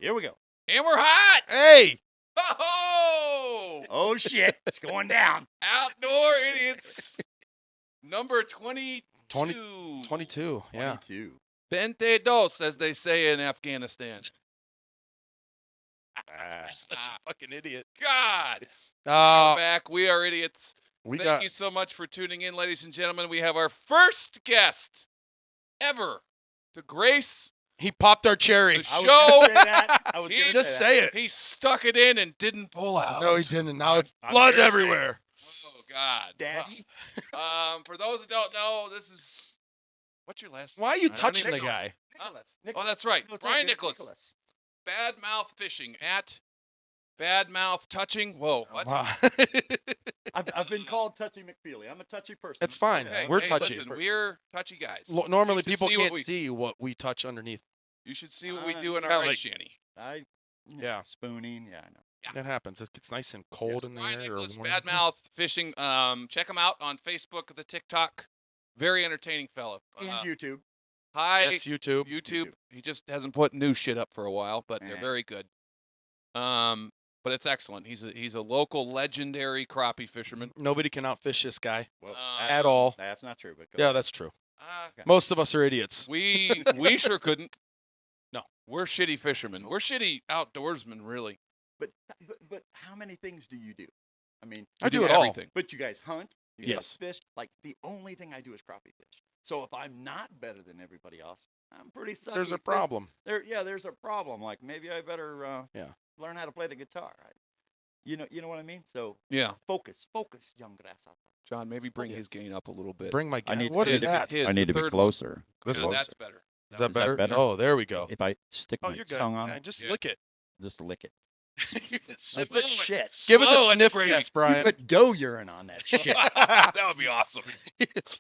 Here we go. And we're hot. Hey! Oh, Oh, shit. It's going down. Outdoor Idiots. Number 22. 22, yeah. 22. 22, as they say in Afghanistan. Such a fucking idiot. God. We're back. We are idiots. We Thank got you so much for tuning in, ladies and gentlemen. We have our first guest ever to grace he popped our cherry. the I was show. gonna say that. I was He gonna Just say say it. He stuck it in and didn't pull out. No, he didn't. Now it's I'm blood gonna say everywhere. Oh God. that. Daddy. For those that don't know, this is what's your last name? Why are you I don't touching even the know. guy? Oh, that's right. Nicholas, Brian take it, Nicholas. Bad Mouth Fishing at Bad Mouth Touching. Whoa, what? Wow. I've been called Touchy McFeely. I'm a touchy person. It's fine. Hey, We're hey, touchy. Listen, we're touchy guys. Normally You should people see what can't we- see what we touch underneath. You should see what we Uh, do in kinda our like- ice shanty. Yeah. Spooning. Yeah, I know. Yeah. It happens. It gets nice and cold in Brian there. Or Nicholas, warm. Bad Mouth Fishing. Check him out on Facebook, the TikTok. Very entertaining fellow. And YouTube. Hi, Yes, YouTube. YouTube. He just hasn't put new shit up for a while, but they're Yeah. very good. But it's excellent. He's a local legendary crappie fisherman. Nobody can outfish this guy Well, at all. That's not true. But go Yeah, ahead. that's true. Okay. Most of us are idiots. We sure couldn't. No. We're shitty fishermen. We're shitty outdoorsmen, really. But how many things do you do? I mean, I We do it all. everything. but you guys hunt. You guys Yes. fish. Like the only thing I do is crappie fish. So if I'm not better than everybody else, I'm pretty sucky. There's a fish. problem. There's a problem. Like maybe I better Yeah. learn how to play the guitar. You know what I mean? So Yeah. focus, young grasshopper. John, maybe bring his Focus. gain up a little bit. Bring my. I need- What I is need to that? his- I need to be third closer. This Yeah, one? that's better. Is that Is that better? better? Oh, there we go. If I stick Oh, my you're good. tongue on Yeah, it, just Yeah. lick it. just lick it. Sniff Slow it. and- Shit. Give it slow the and sniff Brady. yes, You Brian. put doe urine on that shit. That would be awesome.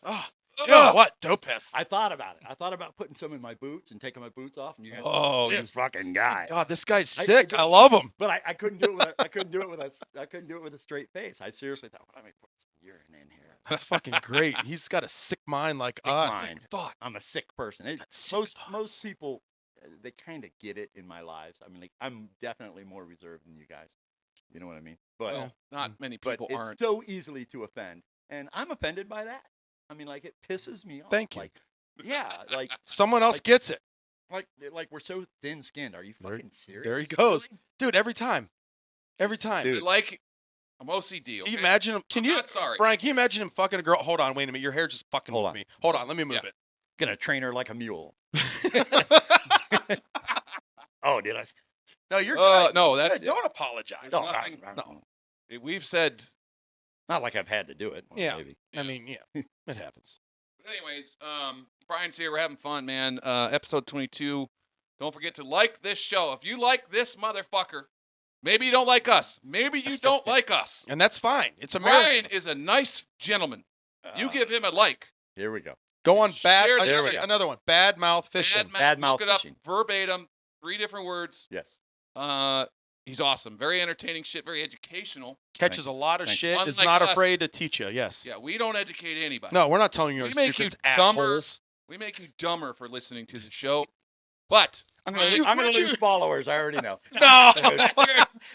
oh, Ugh. ew, what? Dope piss. I thought about it. I thought about putting some in my boots and taking my boots off, and you guys. Oh, this fucking guy. God, this guy's I- sick. I I love him. But I couldn't do it. I couldn't do it with a straight face. I seriously thought, well, let me put some urine in here. That's fucking great. He's got a sick mind like Sick us. mind. thought. I'm a sick person. Sick Most people, they kind of get it in my lives. I mean, like, I'm definitely more reserved than you guys. You know what I mean? But Well, not many but people it's aren't. so easily to offend, and I'm offended by that. I mean, like, it pisses me off. Thank you. Like, yeah, like Someone else Like- gets it. like we're so thin-skinned. Are you There- fucking serious? there he goes. Really? Dude, every time. Every time. Dude. Like, I'm OCD. Can Okay? you imagine him? Can I'm you, not sorry. Brian, can you imagine him fucking a girl? Hold on, wait a minute. Your hair just fucking Hold moved on. me. Hold on, let me move Yeah. Gonna train her like a mule. it. Oh, did I? no, you're good. no, Good, that's Don't apologize. No, No, nothing- no. We've said. Not like I've had to do it. Well, Yeah. maybe. I mean, yeah, it happens. But anyways, Brian's here. We're having fun, man. Episode 22. Don't forget to like this show. If you like this motherfucker, maybe you don't like us. Maybe you don't like us. And that's fine. It's America. Brian is a nice gentleman. You give him a like. Here we go. Go on bad. Share There we go. Another one. Bad mouth fishing. Bad mouth Look it up fishing. verbatim. 3 different words. Yes. He's awesome. Very entertaining shit. Very educational. Catches a lot of Thank shit. you. Is Unlike not us. afraid to teach you. Yes. Yeah, we don't educate anybody. No, we're not telling you We our make you secrets, dumber. assholes. We make you dumber for listening to the show. But I'm Why gonna, don't I'm gonna why don't lose you- followers. I already know. No. I'm Oh, great,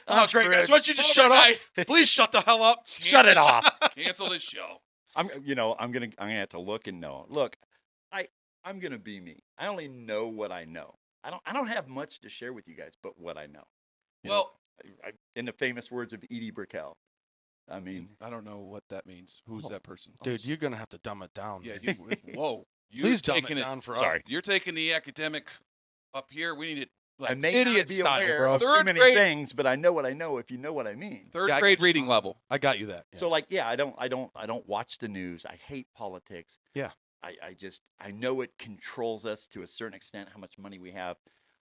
guys. screwed. Why don't you just shut up? Please shut the hell up. Shut it off. Cancel this show. I'm gonna have to look and know. Look, I'm gonna be me. I only know what I know. I don't have much to share with you guys, but what I know. You know, Well, in the famous words of Edie Brickell, I mean, I don't know what that means. Who's Oh, that person? Dude, you're gonna have to dumb it down. Yeah. man. Whoa. You're Please dumb it taking down for Sorry. us. You're taking the academic up here. We need it. I Like may idiot not be style, aware bro. of too Third many grade- things, but I know what I know. If you know what I mean. third Yeah, I grade got you. reading level. I got you that. Yeah. So like, yeah, I don't watch the news. I hate politics. Yeah. I know it controls us to a certain extent, how much money we have.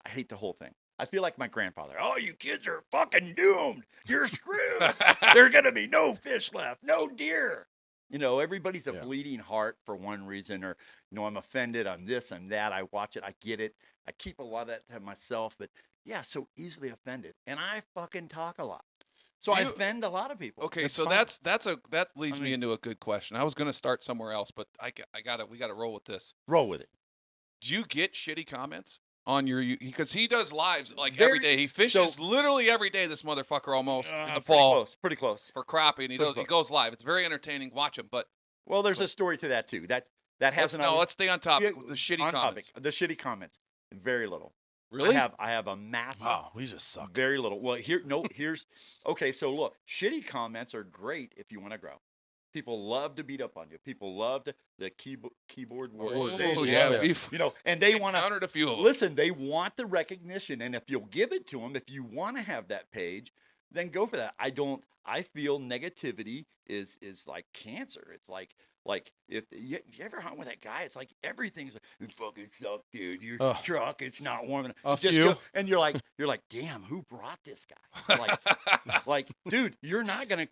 I hate the whole thing. I feel like my grandfather. Oh, you kids are fucking doomed. You're screwed. There's gonna be no fish left, no deer. You know, everybody's a Yeah. bleeding heart for one reason, or I'm offended. I'm this, I'm that. I watch it. I get it. I keep a lot of that to myself, but yeah, so easily offended, and I fucking talk a lot, so I You- offend a lot of people. Okay, That's so fine. that leads I me mean- into a good question. I was going to start somewhere else, but we got to roll with this. Roll with it. Do you get shitty comments? on your because he does lives like Very- every day. He fishes literally every day. This motherfucker almost in the pretty fall pretty close. for crappie, and Pretty he close. goes live. It's very entertaining. Watch him. But Well, there's a story to that too. That has let's stay on topic. Yeah, The shitty on comments. topic. The shitty comments. Very little. Really? I have a massive. Wow, we just suck. Very little. Well, here's okay. So look, shitty comments are great if you want to grow. People love to beat up on you. People love the keyboard warriors. Oh, yeah, yeah. we've And they want to countered a few of them. listen. They want the recognition, and if you'll give it to them, if you want to have that page, then go for that. I feel negativity is like cancer. It's like if you ever hunt with that guy, it's like everything's like, "You fucking suck, dude. Your Ugh. truck, it's not warm enough." Fuck Just you. go, and you're like, damn, who brought this guy? Like, dude, you're not gonna,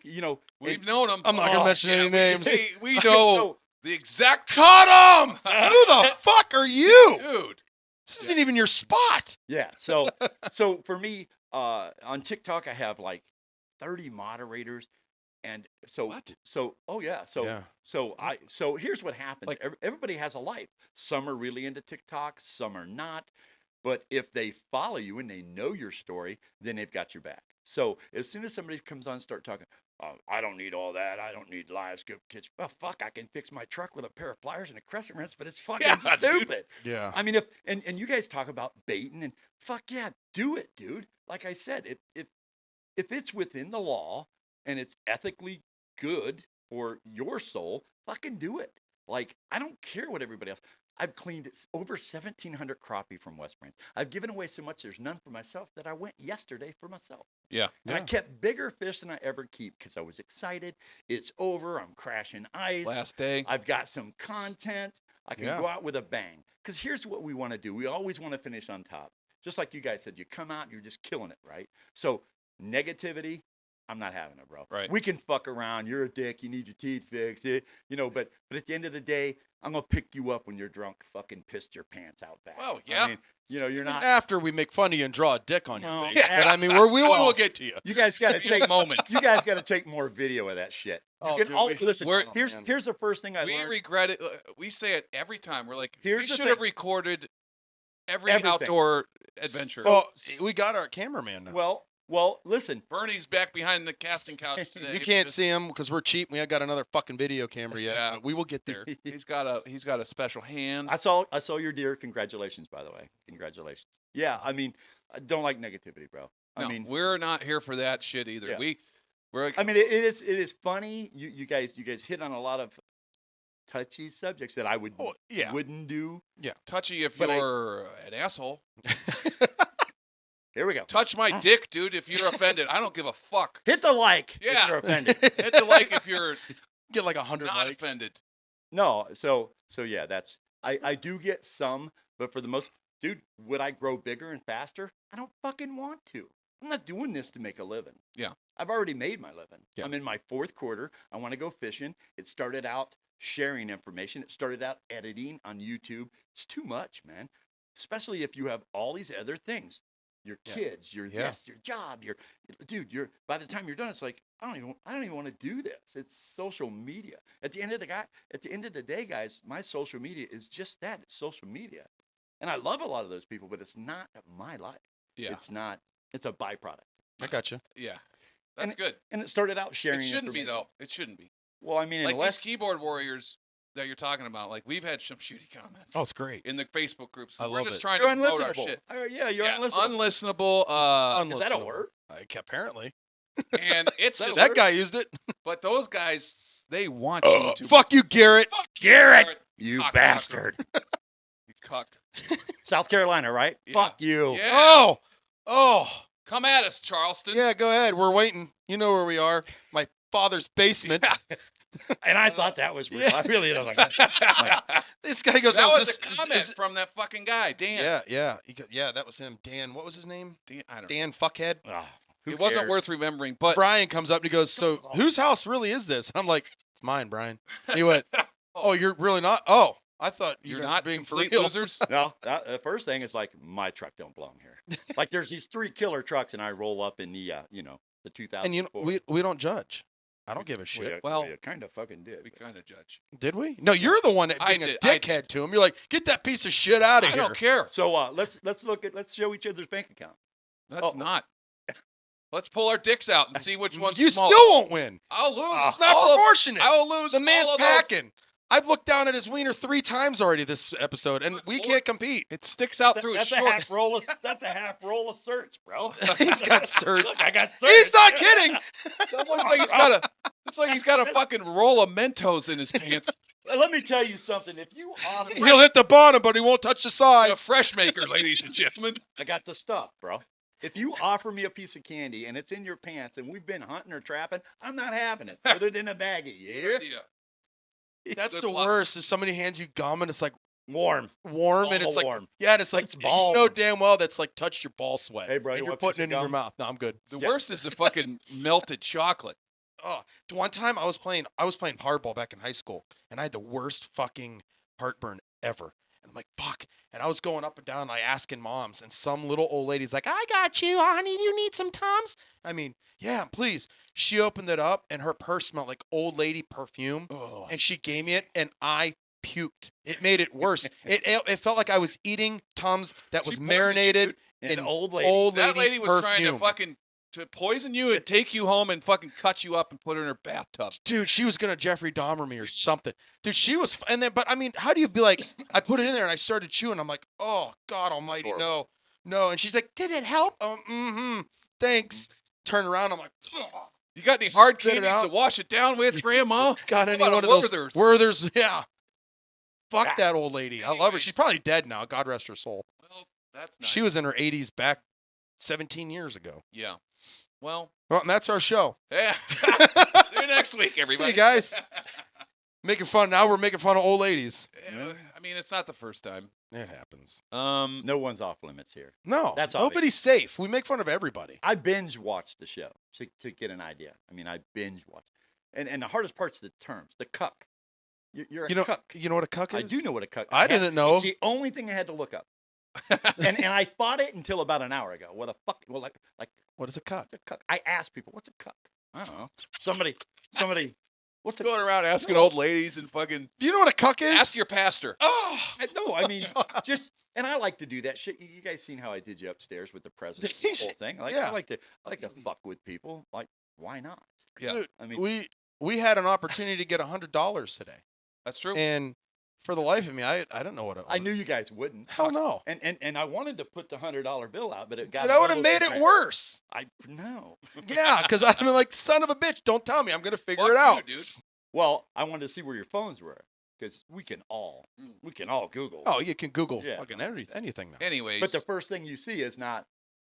We've known him. I'm not gonna mention any names. We Okay, know so- the exact Cut him! Who the fuck are you? dude. This isn't even your spot. Yeah. So for me, on TikTok, I have like 30 moderators, and What? oh yeah. So here's what happens. Like- Everybody has a life. Some are really into TikTok, some are not. But if they follow you and they know your story, then they've got your back. So as soon as somebody comes on and start talking, I don't need all that. I don't need live scope kitchen. Well, fuck, I can fix my truck with a pair of pliers and a crescent wrench, but it's fucking Yeah, dude. stupid. Yeah. I mean, and you guys talk about baiting and fuck yeah, do it, dude. Like I said, if it's within the law and it's ethically good for your soul, fucking do it. Like, I don't care what everybody else. I've cleaned over 1,700 crappie from West Brach. I've given away so much, there's none for myself, that I went yesterday for myself. Yeah. And I kept bigger fish than I ever keep because I was excited. It's over. I'm crashing ice. Last day. I've got some content. I can Yeah. go out with a bang. Because here's what we want to do. We always want to finish on top. Just like you guys said, you come out, you're just killing it, right? So negativity, I'm not having it, bro. Right. We can fuck around. You're a dick. You need your teeth fixed. But at the end of the day, I'm gonna pick you up when you're drunk, fucking pissed your pants out back. Well, yeah. I mean, you're Even not. after we make fun of you and draw a dick on your Well, face. yeah. But I mean, we will Well, get to you. You guys got to take moments. You guys got to take more video of that shit. Oh, You can dude, listen. We're- Here's man. here's the first thing I We learned. regret it. We say it every time. We're like, Here's we the should have thing. recorded every Everything. outdoor adventure. Well, we got our cameraman now. Well, listen. Bernie's back behind the casting couch today. You can't see him because we're cheap. We ain't got another fucking video camera yet. Yeah. But we will get there. He's got a special hand. I saw your deer. Congratulations, by the way. Congratulations. Yeah, I mean, I don't like negativity, bro. No, I mean, we're not here for that shit either. Yeah. We're like, I mean, it is funny. You guys hit on a lot of touchy subjects that I Oh, yeah. wouldn't do. touchy if but you're an asshole. Here we go. Touch my dick, dude, if you're offended. I don't give a fuck. Hit the like Yeah. if you're offended. Hit the like if you're Get like 100 not likes. offended. No, so yeah, that's I do get some, but for the most, dude, would I grow bigger and faster? I don't fucking want to. I'm not doing this to make a living. Yeah. I've already made my living. Yeah. I'm in my fourth quarter. I want to go fishing. It started out sharing information. It started out editing on YouTube. It's too much, man. Especially if you have all these other things. Your Yeah. kids, your Yeah. your job, you're by the time you're done, it's like I don't even want to do this. It's social media. At the end of the day, guys, my social media is just that. It's social media. And I love a lot of those people, but it's not my life. Yeah. It's not. It's a byproduct. I got you. Yeah. That's good. And it started out sharing. It shouldn't be information. though. It shouldn't be. Well, I mean, Like unless these keyboard warriors that you're talking about, like we've had some shooty comments Oh, it's great. in the Facebook groups. I We're love just it. trying you're to promote our unlistenable. shit. Yeah, you're Yeah, unlistenable. unlistenable. Is that a Unlistenable. word? Apparently. And it's That just, That guy used it. but those guys, they want you to. Fuck you, Garrett. Fuck Garrett, you Cock bastard. You cuck. South Carolina, right? Yeah. Fuck you. Yeah. Oh. Come at us, Charleston. Yeah, go ahead. We're waiting. You know where we are. My father's basement. And I thought that was real. Yeah. I really was like, This guy goes, that "Oh, was this a comment is- from that fucking guy, Dan. Yeah. Yeah, that was him. Dan, what was his name? I don't know. Dan Fuckhead. ah, who It wasn't cares? worth remembering, but Brian comes up and he goes, "So whose house really is this?" And I'm like, "It's mine, Brian." He went, "Oh, you're really not? Oh, I thought you you're guys not were being for complete real." losers. No, the first thing is like my truck don't belong here. Like there's these 3 killer trucks, and I roll up in the the 2000. And we don't judge. I don't give a shit. Well, you kind of fucking did. We kind of judge. Did we? No, you're the one that I being a did, I dickhead to him. You're like, get that piece of shit out of I here. don't care. So let's show each other's bank account. That's not. Let's pull our dicks out and see which one's You small. still won't win. I'll lose. It's not proportionate. I will lose. The man's all of those. packing. I've looked down at his wiener 3 times already this episode, and we can't compete. It sticks out through his That's a short. half roll of search, bro. He's got search. Look, I got search. He's not kidding. It's like he's got a fucking roll of Mentos in his pants. Let me tell you something. If you offer, He'll hit the bottom, but he won't touch the A sides. fresh maker, ladies and gentlemen. I got the stuff, bro. If you offer me a piece of candy and it's in your pants and we've been hunting or trapping, I'm not having it. Put it in a baggie. Yeah. That's Good the luck. worst. Is somebody hands you gum and it's like Warm. warm, and it's like warm. yeah, and it's like It's you balm. know damn well that's like touched your ball sweat. Hey, bro, and you you're want a piece putting it of in your gum? mouth. No, I'm good. The worst is the fucking melted chocolate. Oh, one time I was playing hardball back in high school, and I had the worst fucking heartburn ever. And I'm like, fuck. And I was going up and down, like asking moms, and some little old lady's like, I got you, honey. Do you need some Tums? I mean, yeah, please. She opened it up, and her purse smelled like old lady perfume, Oh. and she gave me it, and I puked. It made it worse. It felt like I was eating Tums that was She poisoned you, marinated And in old lady. old That lady lady was trying to perfume. fucking poison you and take you home and fucking cut you up and put her in her bathtub. Dude, she was gonna Jeffrey Dahmer me or something. Dude, she was, and then, but I mean, how do you be like? I put it in there and I started chewing. I'm like, oh God Almighty, no, horrible. no. And she's like, did it help? Thanks. Turn around. I'm like, ugh. You got any hard Spit it candies to out. wash it down with, Grandma? Got any How one about of a those Werther's? Werther's? Yeah. Fuck Ah. that old lady. I love her. Anyways. She's probably dead now. God rest her soul. Well, that's nice. She was in her 80s back 17 years ago. Yeah. Well, Well, and that's our show. yeah. See you next week, everybody. See you guys. Making fun. Now we're making fun of old ladies. Yeah, I mean, it's not the first time. It happens. No one's off limits here. No, That's obvious. nobody's safe. We make fun of everybody. I binge watched the show to get an idea. I mean, I binge watched. And the hardest part's the terms. The cuck. You're a You know, cuck. you know what a cuck is? I do know what a cuck is. I didn't know. It's the only thing I had to look up. and I thought it until about an hour ago. What a fuck? Well, like What is a cuck? what's a cuck? I asked people, what's a cuck? I don't know. Somebody. What's a Going around asking old ladies and fucking Do you know what a cuck is? ask your pastor. Oh, No, I mean, just, and I like to do that shit. You guys seen how I did you upstairs with the president, the whole thing? Like, Yeah. I like to fuck with people. Like, why not? Yeah, dude, I mean, we had an opportunity to get $100 today, that's true. and for the life of me, I didn't know what it was. I knew you guys wouldn't. Hell no. And I wanted to put the $100 bill out, but it got. That would have made it worse. No. Yeah, because I'd been like, son of a bitch, don't tell me. I'm gonna figure Fuck it you, out. dude. Well, I wanted to see where your phones were, because we can all Google. Oh, you can Google Yeah. fucking anything now. Anyways, But the first thing you see is not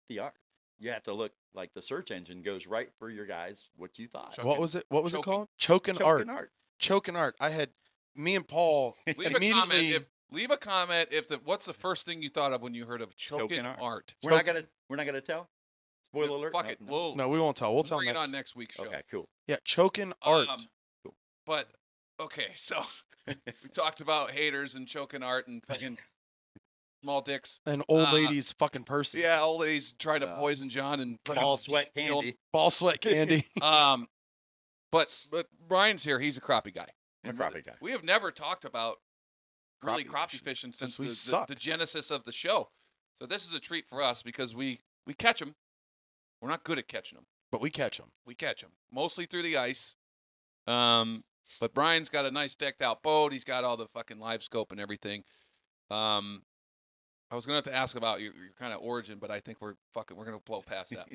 the art. You have to look like the search engine goes right for your guys what you thought. Choking- What was it? What was it choking- called? Choking Choking art. art. Choking art. I had me and Paul leave a immediately. comment. Leave a comment if what's the first thing you thought of when you heard of choking Choking art. art. We're not gonna tell. Spoiler alert. Fuck it. No. No, we won't tell. We'll We'll tell bring it next. on next week's show. Okay, cool. Yeah, choking art. But okay, so we talked about haters and choking art and fucking small dicks. And old ladies fucking purses. Yeah, old ladies trying to Uh, poison John and Ball sweat candy. Ball sweat candy. But Brian's here. He's a crappie guy. I'm a crappie guy. We have never talked about really Crappie crappie fishing. fishing since we the suck. genesis of the show. So this is a treat for us because we catch them. We're not good at catching them. But we catch them. We catch them mostly through the ice. But Brian's got a nice decked out boat. He's got all the fucking live scope and everything. I was gonna have to ask about your kind of origin, but I think we're gonna blow past that.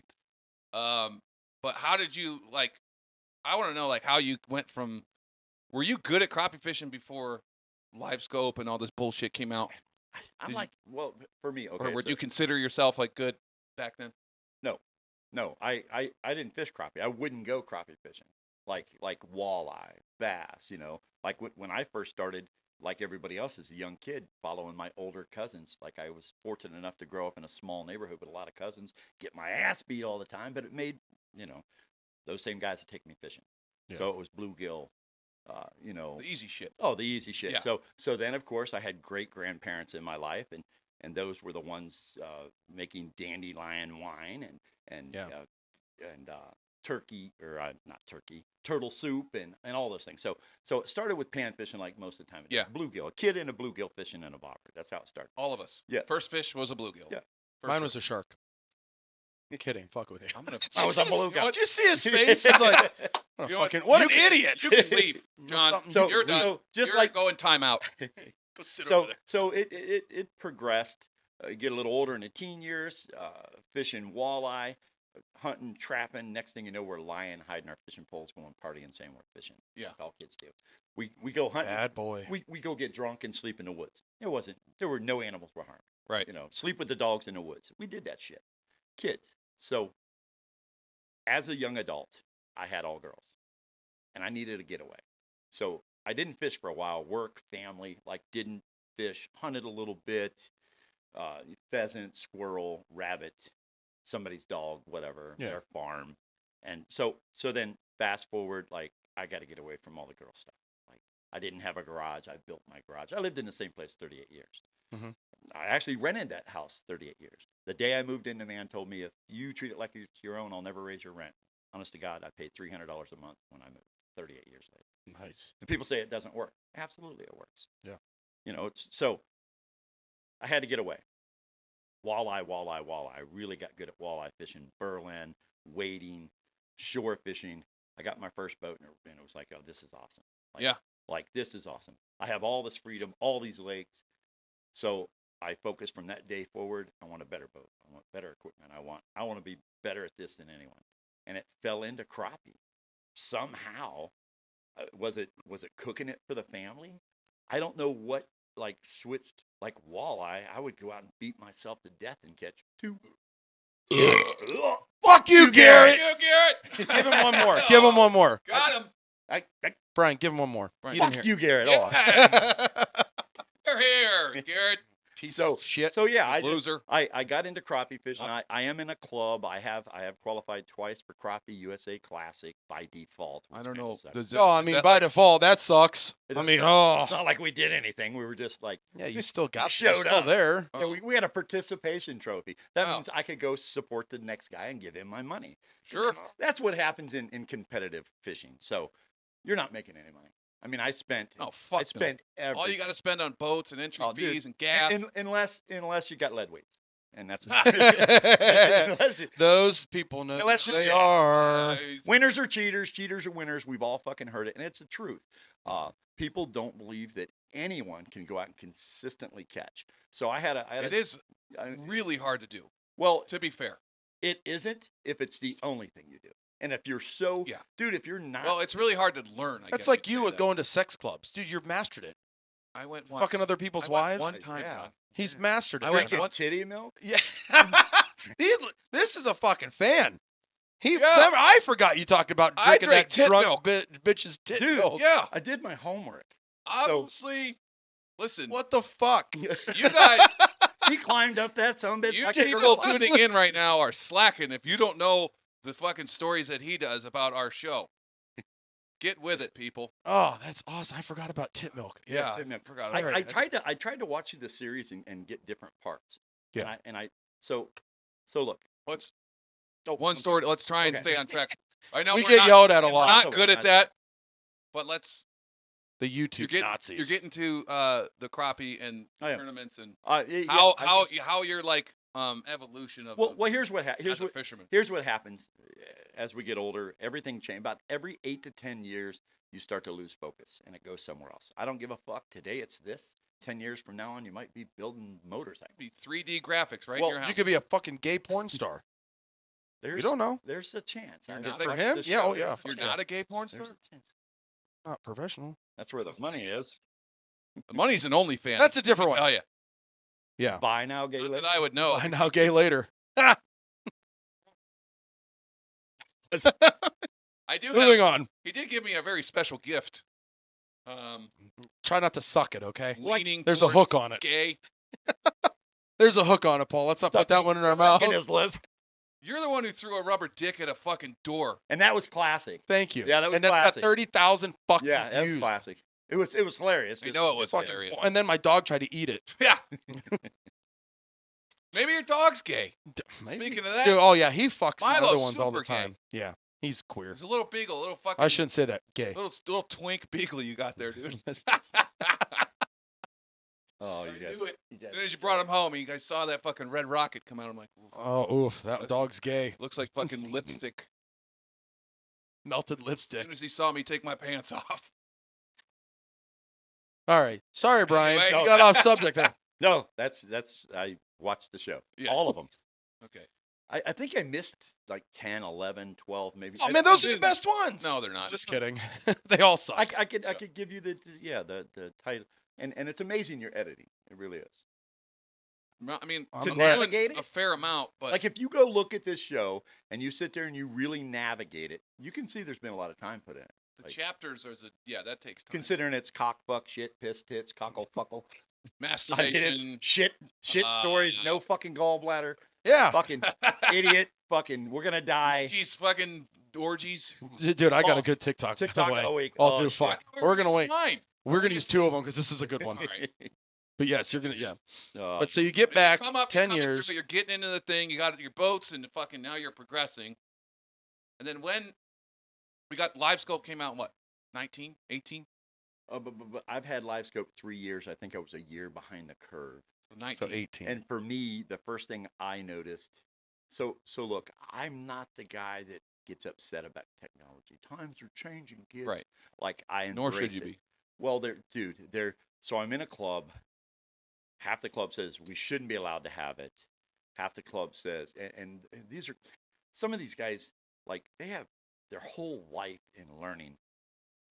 But how did you like? I want to know like how you went from. Were you good at crappie fishing before live scope and all this bullshit came out? I'm Did like, well, for me, okay. Or would so- you consider yourself like good back then? No, I didn't fish crappie. I wouldn't go crappie fishing. Like walleye, bass, like when I first started, like everybody else as a young kid, following my older cousins. Like I was fortunate enough to grow up in a small neighborhood with a lot of cousins, get my ass beat all the time, but it made, those same guys to take me fishing. Yeah. So it was bluegill, The easy shit. Oh, the easy shit. Yeah. So then of course I had great grandparents in my life, and those were the ones making dandelion wine and Yeah. turtle soup and all those things. So it started with pan fishing like most of the time. It Yeah. is. Bluegill, a kid in a bluegill fishing in a bobber. That's how it started. All of us. Yes. First fish was a bluegill. Yeah. Mine was a shark. You're kidding. Fuck with you. I'm gonna. I was a You know beluga. what? Did you see his face? He's like, oh, You know fucking, what an You can- idiot. You can leave, John. Something So You're done. so just You're like going timeout. Go sit over so there. it progressed. You get a little older in the teen years, fishing walleye, hunting, trapping. Next thing you know, we're lying, hiding our fishing poles, going partying, saying we're fishing. Yeah. Like all kids do. We go hunting. Bad boy. We go get drunk and sleep in the woods. There were no animals were harmed. Right. You know, sleep with the dogs in the woods. We did that shit. Kids. So as a young adult, I had all girls and I needed a getaway. So I didn't fish for a while, work, family, like didn't fish, hunted a little bit, pheasant, squirrel, rabbit, somebody's dog, whatever, Yeah. their farm. And so then fast forward, like I got to get away from all the girl stuff. Like I didn't have a garage. I built my garage. I lived in the same place 38 years. Mhm. I actually rented that house 38 years. The day I moved in, the man told me, if you treat it like it's your own, I'll never raise your rent. Honest to God, I paid $300 a month when I moved 38 years later. Nice. And people say it doesn't work. Absolutely, it works. Yeah. You know, so I had to get away. Walleye. I really got good at walleye fishing, Berlin, wading, shore fishing. I got my first boat and it was like, oh, this is awesome. Like, Yeah. Like, this is awesome. I have all this freedom, all these lakes. So I focused from that day forward. I want a better boat. I want better equipment. I want to be better at this than anyone. And it fell into crappie. Somehow, was it cooking it for the family? I don't know what switched like walleye. I would go out and beat myself to death and catch 2. Fuck you, Garrett. Thank you, Garrett. Give him one more. Give him one more. Got him. Brian, give him one more. Brian, He didn't Fuck hear. you, Garrett. Yeah. You're here, Garrett. Piece So- of shit. So yeah, Loser. I got into crappie fishing. I am in a club. I have qualified twice for Crappie USA Classic by default. I which don't kinda know. sucks. Does Oh, I is mean, that by like- default, that sucks. It I does mean, suck. oh. It's not like we did anything. We were just like, Yeah, you still got showed you're still up. there. yeah, we had a participation trophy. That Oh. means I could go support the next guy and give him my money. Sure. That's what happens in competitive fishing. So you're not making any money. I mean, I spent Oh, fuck. I spent every All you got to spend on boats and entry Oh, dude. fees and gas. unless you got lead weights, and that's Those people know Unless who you- they are. Nice. winners are cheaters, cheaters are winners. We've all fucking heard it, and it's the truth. People don't believe that anyone can go out and consistently catch. So I had It is really hard to do, well, to be fair. it isn't if it's the only thing you do, and if you're so Yeah. dude, if you're not, Well, it's really hard to learn. I That's guess like you'd you say at that. going to sex clubs. Dude, you've mastered it. I went once. Fucking other people's I went wives. one time, Yeah. John. He's mastered it. I went drinking once- titty milk. Yeah. This is a fucking fan. Yeah. I forgot you talked about I drinking drank that tit drunk milk. bitch's tit Dude. milk. Yeah. I did my homework. Obviously, listen, What the fuck? you guys, He climbed up that son of a bitch you like a people gorilla. tuning in right now are slacking if you don't know the fucking stories that he does about our show. Get with it, people. Oh, that's awesome. I forgot about tit milk. Yeah. tit milk. Forgot I, about I it. tried to watch the series and get different parts. Yeah. So look. Let's Oh, one story. Let's try and Okay. stay on track. I know We we're get not, yelled at a we're lot. not That's good okay. at that, but let's. The YouTube You're Nazis. getting to the crappie and I am. tournaments and Yeah, how I just- how you're like evolution of well here's what as a fisherman. here's what happens as we get older. Everything changes. About every 8 to 10 years, you start to lose focus and it goes somewhere else. I don't give a fuck. Today it's this. 10 years from now on, you might be building motorcycles. Be 3D graphics right Well, in your house. You could be a fucking gay porn star. You There's don't know. there's a chance. You're I not watch for him? this Yeah, show. oh, yeah, There's- You're fuck not a gay porn star. There's a chance. Not professional. That's where the money is. The money's an OnlyFans. That's a different one. Oh yeah. Yeah. Buy now, gay Not later. that I would know. I now gay later. I do. Moving Have, on. he did give me a very special gift. Try not to suck it, okay? Leaning. There's a towards hook on it. Gay. There's a hook on it, Paul. Let's not put that one in our mouth. In his lip. You're the one who threw a rubber dick at a fucking door. And that was classic. Thank you. Yeah, that was and that got classic. 30,000 fucking Yeah, that was views. classic. It was hilarious. I know it was Fucking- hilarious. and then my dog tried to eat it. Yeah. Maybe your dog's gay. Maybe. Speaking of that, Dude, oh yeah, he fucks my Milo's other ones all the super gay. time. Yeah. He's queer. He's a little beagle, a little fucking. I shouldn't say that. Gay. Little twink beagle you got there, dude. Oh, I you guys. knew it. You guys As soon as you brought him home, you guys saw that fucking red rocket come out. I'm like, oof, Oh, oof. That dog's gay. looks like fucking lipstick. Melted As lipstick. soon as he saw me take my pants off. All right. Sorry, Brian. Anyway. You got off subject there. No, that's I watched the show. Yeah. All of them. Okay. I think I missed like 10, 11, 12, maybe. Oh, man, those are the best ones. No, they're not. Just kidding. They all suck. I could give you the title, and it's amazing your editing. It really is. I mean, I'm To I'm glad. doing navigate it? a fair amount, but Like if you go look at this show and you sit there and you really navigate it, you can see there's been a lot of time put in it. the like- chapters are that takes time. Considering it's cock, fuck, shit, piss, tits, cockle, fuckle. I did Masturbation. it. Shit stories, no fucking gallbladder, Yeah. fucking idiot, fucking we're gonna die. Orgies, fucking orgies. Dude, I got Oh, a good TikTok. by the TikTok way. a week. Oh, dude, shit. fuck. We're gonna wait. Fine. We're gonna use 2 of them because this is a good one. All right. But yes, you're gonna. Yeah. Oh, But so you get You back come up, 10 you're coming years. through, you're getting into the thing. You got your boats and the fucking. Now you're progressing. And then when we got Live Scope came out, in what? 19, 18, but I've had LiveScope 3 years. I think I was a year behind the curve. so 19. So 18. And for me, the first thing I noticed, so look, I'm not the guy that gets upset about technology. Times are changing, kids. Right. Like I embrace Nor should you it. be. Well, so I'm in a club. Half the club says we shouldn't be allowed to have it. Half the club says, and these are some of these guys, like they have their whole life in learning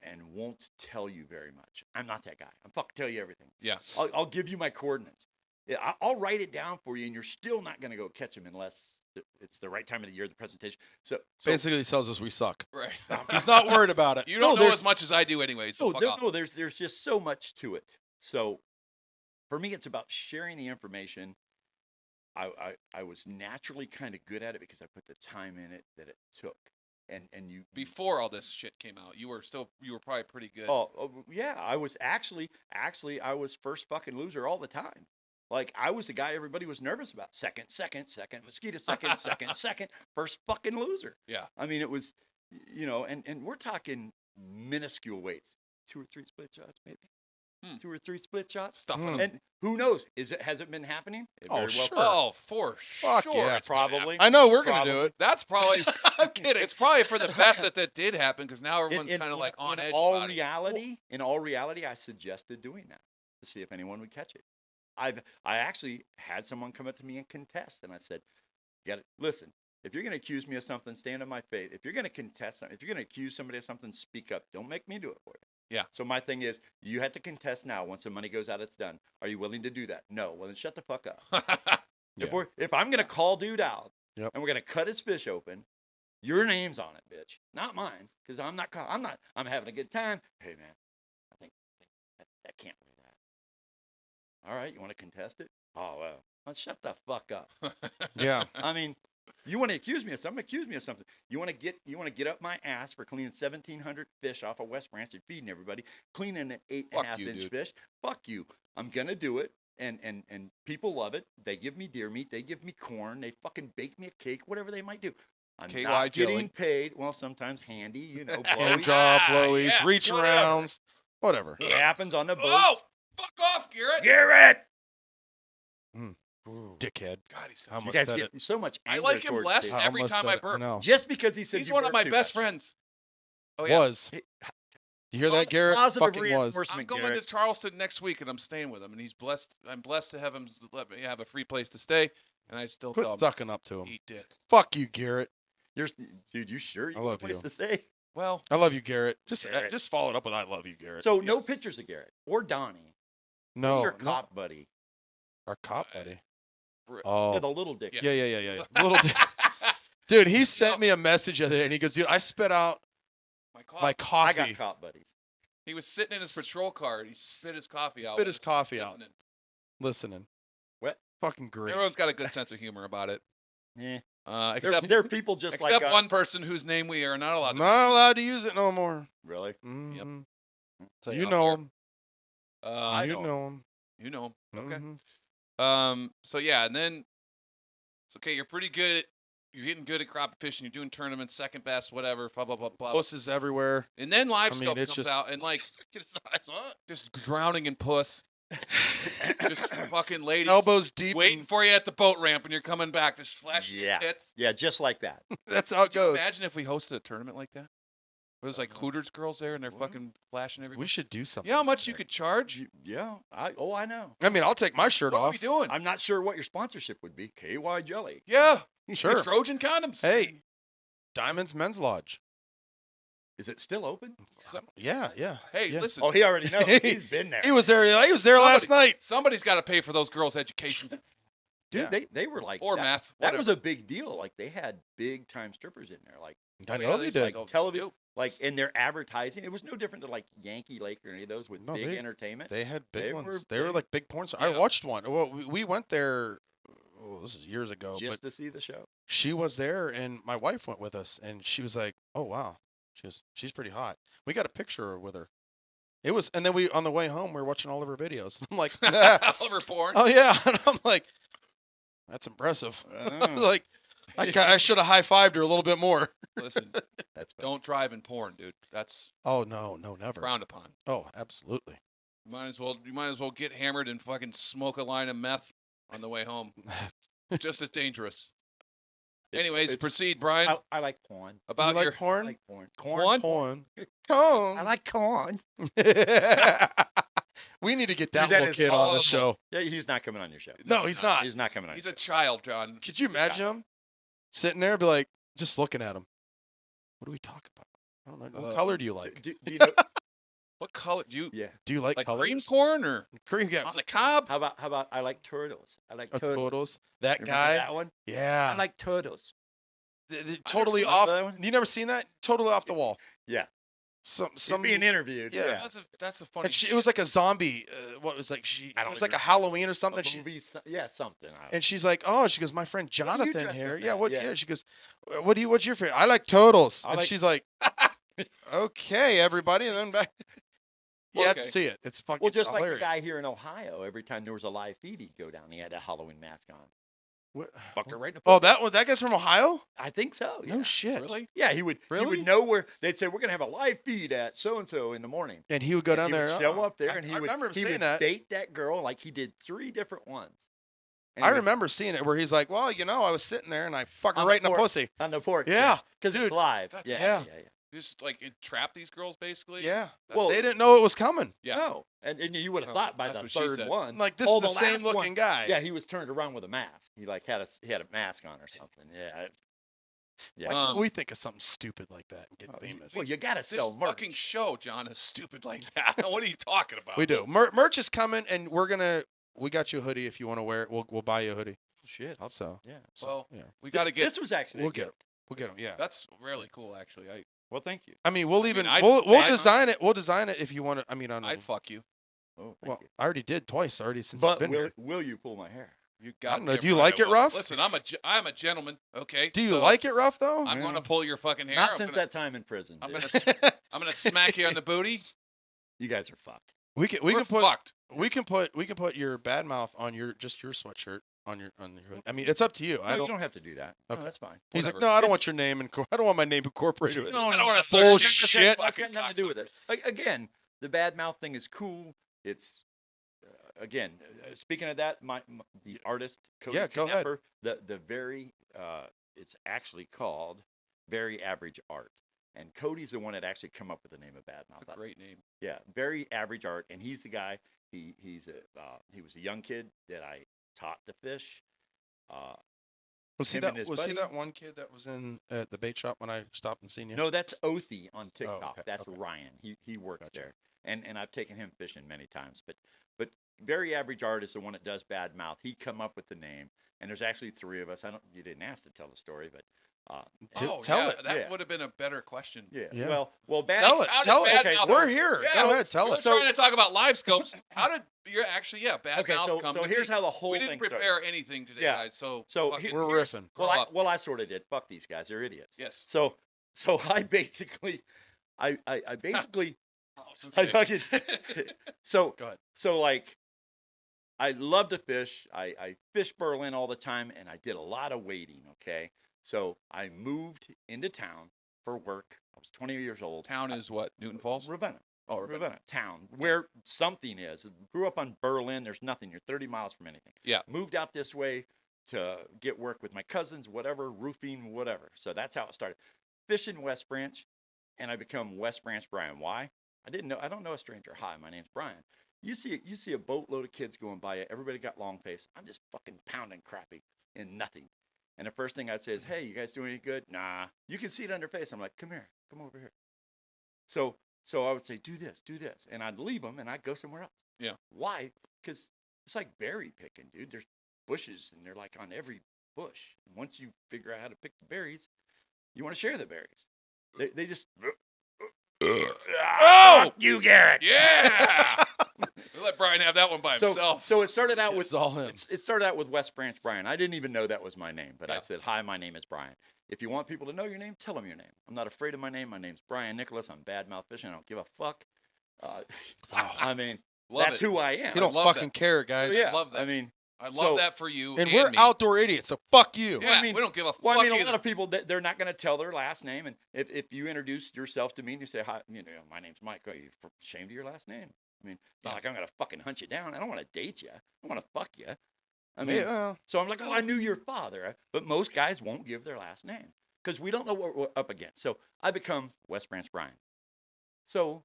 and won't tell you very much. I'm not that guy. I'm fucking tell you everything. Yeah. I'll give you my coordinates. Yeah, I'll write it down for you, and you're still not going to go catch them unless it's the right time of the year, the presentation. So Basically, he tells us we suck. Right. He's not worried about it. You don't know there's- as much as I do anyway, so fuck off. no, there's just so much to it. So for me, it's about sharing the information. I was naturally kind of good at it because I put the time in it that it took. And you Before all this shit came out, you were probably pretty good. yeah, I was actually I was first fucking loser all the time. Like I was the guy everybody was nervous about. Second, mosquito second, first fucking loser. Yeah. I mean, it was, and we're talking minuscule weights, 2 or 3 split shots maybe, 2 or 3 split shots. Stuff Hmm. on 'em. And who knows? Has it been happening? It Oh, very well sure. Oh, for Fuck sure. yeah. it's gonna Probably. happen. I know we're gonna do it. That's probably. I'm kidding. It's probably for the best that did happen because now everyone's In- kind of like on in edge. all about it. in all reality, I suggested doing that to see if anyone would catch it. I actually had someone come up to me and contest, and I said, "You got to listen. If you're going to accuse me of something, stand on my faith. If you're going to contest something, if you're going to accuse somebody of something, speak up. Don't make me do it for you." Yeah. So my thing is, you have to contest now. Once the money goes out, it's done. Are you willing to do that? No. Well, then shut the fuck up. Yeah. If I'm going to call dude out, Yep. and we're going to cut his fish open, your name's on it, bitch, not mine, because I'm having a good time. Hey man, I think that can't be that. All right, you want to contest it? Oh well, let's shut the fuck up. Yeah. I mean, you want to accuse me of something? Accuse me of something. You want to get up my ass for cleaning 1,700 fish off of West Branch and feeding everybody, cleaning an 8.5-inch dude. fish? Fuck you. I'm gonna do it, and people love it. They give me deer meat. They give me corn. They fucking bake me a cake. Whatever they might do. I'm KY not jelly. getting paid. Well, sometimes handy, Hand blowy. job, Yeah, blowies, yeah, reach whatever. arounds, whatever. It happens on the boat. Oh, fuck off, Garrett. Garrett. Dickhead. God, he's I You almost guys said get it. so much I anger like him towards less Dave. every almost time said I it. burp. No. Just because he said He's you one of burp my too best much. friends. Oh yeah. Was. You hear that, Garrett? Positive Fucking was. reinforcement. I'm going Garrett. to Charleston next week, and I'm staying with him, and he's blessed. I'm blessed to have him let me have a free place to stay, and I still Quit tell him sucking up to him. eat dick. Fuck you, Garrett. Dude, you sure you I want a love place you. to stay? Well, I love you, Garrett. Garrett. Just follow it up with I love you, Garrett. So no pictures of Garrett or Donnie. no, Your no. cop buddy. Our cop buddy. Br- Oh. Yeah, the little dick. Yeah. Yeah. Little dude, he sent me a message the other day, and he goes, "Dude, I spit out my coffee. my I coffee." got cop buddies. He was sitting in his patrol car. He spit his coffee out. Spit with his coffee spit out. and then- Listening. What? Fucking great. Everyone's got a good sense of humor about it. Yeah. Except They're people just like us. one person whose name we are not allowed I'm to. not allowed to use it no more. Really? Mhm. say You out know there. him. I You know. know him. You know him. Okay. Mhm. So yeah, and then it's okay. You're pretty good. you're getting good at crappie fishing. You're doing tournaments, second best, whatever. Blah blah blah blah. Puss everywhere. And then live I mean, scope it's comes just- out and like just drowning in puss. Just fucking ladies Elbows deep. waiting for you at the boat ramp, and you're coming back, just flashing your Yeah. tits. Yeah, just like that. That's how it Could you goes. imagine if we hosted a tournament like that? It was like Hooters girls there, and they're fucking flashing everywhere. We should do something. You know how much like you that. could charge? Yeah. I know. I mean, I'll take my shirt What are off. we doing? I'm not sure what your sponsorship would be. KY Jelly. Yeah, Sure. Trojan condoms. Hey, Diamonds Men's Lodge. Is it still open? Yeah. Hey, yeah. listen. Oh, he already knows. He's been there. He was there. He was there last night. Somebody's got to pay for those girls' education Dude, Yeah. they were like or that, math. That whatever. was a big deal. Like they had big time strippers in there. Like I yeah, know they they said did. like television, like in their advertising. It was no different to like Yankee Lake or any of those with No, big they- entertainment. They had big They ones. were They were big. like big porn stars. I Yeah. watched one. Well, we went there. Oh, this is years ago. Just But to see the show. she was there, and my wife went with us, and she was like, "Oh wow, she's pretty hot." We got a picture with her. It was, and then we on the way home we were watching all of her videos. I'm like, Oliver porn. oh yeah, and I'm like, that's impressive. Oh, Like, I should have high-fived her a little bit more. Listen, that's funny. don't drive in porn, dude. That's Oh no, never. frowned upon. Oh, absolutely. You might as well get hammered and fucking smoke a line of meth on the way home. Just as dangerous. Anyways, proceed, Brian. I like corn. About you like your I porn? like corn. Corn? Porn. I like corn. We need to get Dude, that that little is kid on the awful. show. Yeah, he's not coming on your show. No, he's not. He's not coming on. He's your a child, John. Could you He's a child. imagine him sitting there, and be like, just looking at him? What do we talk about? I don't know. What color do you show. like? Do you know? What color do you Yeah. Do you like like? colors? Cream corn or Cream, yeah. on the cob? How about I like turtles. I like turtles. Turtles. That Remember guy. that one? Yeah. I like turtles. Totally seen off. that one. You never seen that? Totally off the wall. Yeah. Some He's being interviewed. yeah. That's a funny. And it was like a zombie. What was like she? I It don't was like a even- Halloween or A something. She, movie, yeah, something. I don't and she's like, oh, she goes, my friend you Jonathan dressed here. up Yeah, as?" what? Yeah. Yeah. She goes, what's your favorite? I like turtles. I And like- she's like, okay, everybody, and then back. You have to Okay. see it. It's fucking Well, just hilarious. like the guy here in Ohio, every time there was a live feed, he'd go down. He had a Halloween mask on. What- Fucked her right in the Oh, pussy. that guy's from Ohio? I think so. Yeah. No shit. really. Yeah, he would. He Really? would know where they'd say we're gonna have a live feed at so and so in the morning. And he would go And down he there. would show oh, up there, I- and he I would. remember him he saying would that. date that girl like he did 3 different ones. And I he would- remember seeing it where he's like, well, I was sitting there and I fuck her On right the in the porch. pussy. on the porch. Yeah, because it's dude, live. that's Yeah, awesome. yeah. Just like trap these girls, basically. Yeah. Well, They didn't know it was coming. Yeah. No, and you would have Oh, thought by that's the what she third said. one. I'm like, this Oh, is the the same last one. looking guy. Yeah, he was turned around with a mask. He like had a mask on or something. Yeah. Yeah. Why Um, can't we think of something stupid like that and get Oh, famous? well, you gotta This sell merch. fucking show, John, is stupid like that. What are you talking about? We do. Merch is coming, and we got you a hoodie if you want to wear it. We'll buy you a hoodie. Shit. So Yeah. Well, yeah, we got to get. This was actually. we'll a get gift. we'll get them. Yeah. That's really cool, actually. Well, thank you. I mean, we'll even I'd we'll bag- design it. We'll design it if you want to. I mean, I don't know. I'd fuck you. Oh, thank Well, you. I already did twice already since But I've been here. will you pull my hair? You got. don't know. Do you like it rough? Listen, I'm a gentleman. Okay. Do you so like it rough though? I'm Yeah. gonna pull your fucking hair. Not I'm since gonna, that time in prison. I'm dude. gonna I'm gonna smack you on the booty. You guys are fucked. we can We're put fucked. we can put your bad mouth on your sweatshirt on your hood. I mean, it's up to you. No, you don't have to do that. No, Okay. that's fine. He's whatever. like, no, I don't It's- want your name and I don't want my name incorporated. with it. I don't want to Bullshit. That's got nothing to do with it. Again, the bad mouth thing is cool. It's again, speaking of that, the artist Cody Yeah, go ahead. Knepper, the very it's actually called Very Average Art, and Cody's the one that actually come up with the name of bad mouth. That's a great name. Yeah, Very Average Art, and he's the guy. He was a young kid that I taught to fish. Was he him that and his was he buddy. that one kid that was in at the bait shop when I stopped and seen you? No, that's Othy on TikTok. okay, That's okay. Ryan. He works Gotcha. there, and I've taken him fishing many times. But Very Average Art is the one that does bad mouth. He come up with the name, and there's actually 3 of us. You didn't ask to tell the story, but Oh, tell yeah, it. that Yeah. would have been a better question. yeah. Yeah. Well, bad. Tell it. How did Tell bad it. mouth- We're here. Yeah, Go ahead. Tell We're us. trying to talk about live scopes. How did you're actually bad Okay, mouth so come? so to here's be? how the whole we thing didn't started. prepare anything today, Yeah. guys. So So fucking We're here's- riffing. grow up. I sort of did. Fuck these guys. They're idiots. Yes. So I basically, I basically, Oh, I okay. fucking, so Go ahead. So like, I love to fish. I fish Berlin all the time, and I did a lot of wading. Okay, So I moved into town for work. I was 20 years old. Town is what? Newton Falls? Ravenna. Oh, Ravenna. Ravenna, town, where something is. Grew up on Berlin. There's nothing. You're 30 miles from anything. Yeah. Moved out this way to get work with my cousins, whatever, roofing, whatever. So that's how it started. Fishing West Branch, and I become West Branch Brian. Why? I don't know a stranger. Hi, my name's Brian. You see a boatload of kids going by you. Everybody got long face. I'm just fucking pounding crappie in nothing. And the first thing I say is, hey, you guys doing any good? Nah. You can see it on their face. I'm like, come here. Come over here. So I would say, do this. And I'd leave them and I'd go somewhere else. Yeah. Why? Because it's like berry picking, dude. There's bushes and they're like on every bush. And once you figure out how to pick the berries, you want to share the berries. They just. Oh! Fuck you, Garrett. Yeah. We'll let Brian have that one by himself. So it started out with It's all him. It started out with West Branch Brian. I didn't even know that was my name, but I Yeah. said, hi, my name is Brian. If you want people to know your name, tell them your name. I'm not afraid of my name. My name's Brian Nicholas. I'm badmouth fishing. I don't give a fuck. I mean, Love that's it. who I am. You don't love fucking that. care, guys. yeah. love that. I mean, I love so- that for you. And we're me. outdoor idiots, so fuck you. Yeah, Well, I mean- we don't give a well, fuck I mean, a either. lot of people, they're not going to tell their last name. And if you introduce yourself to me and you say, hi, my name's Mike, are you ashamed of your last name? I mean, it's not Yeah. like I'm going to fucking hunt you down. I don't want to date you. I want to fuck you. I mean, Yeah, so I'm like, oh, I knew your father. But most guys won't give their last name because we don't know what we're up against. So I become West Branch Brian. So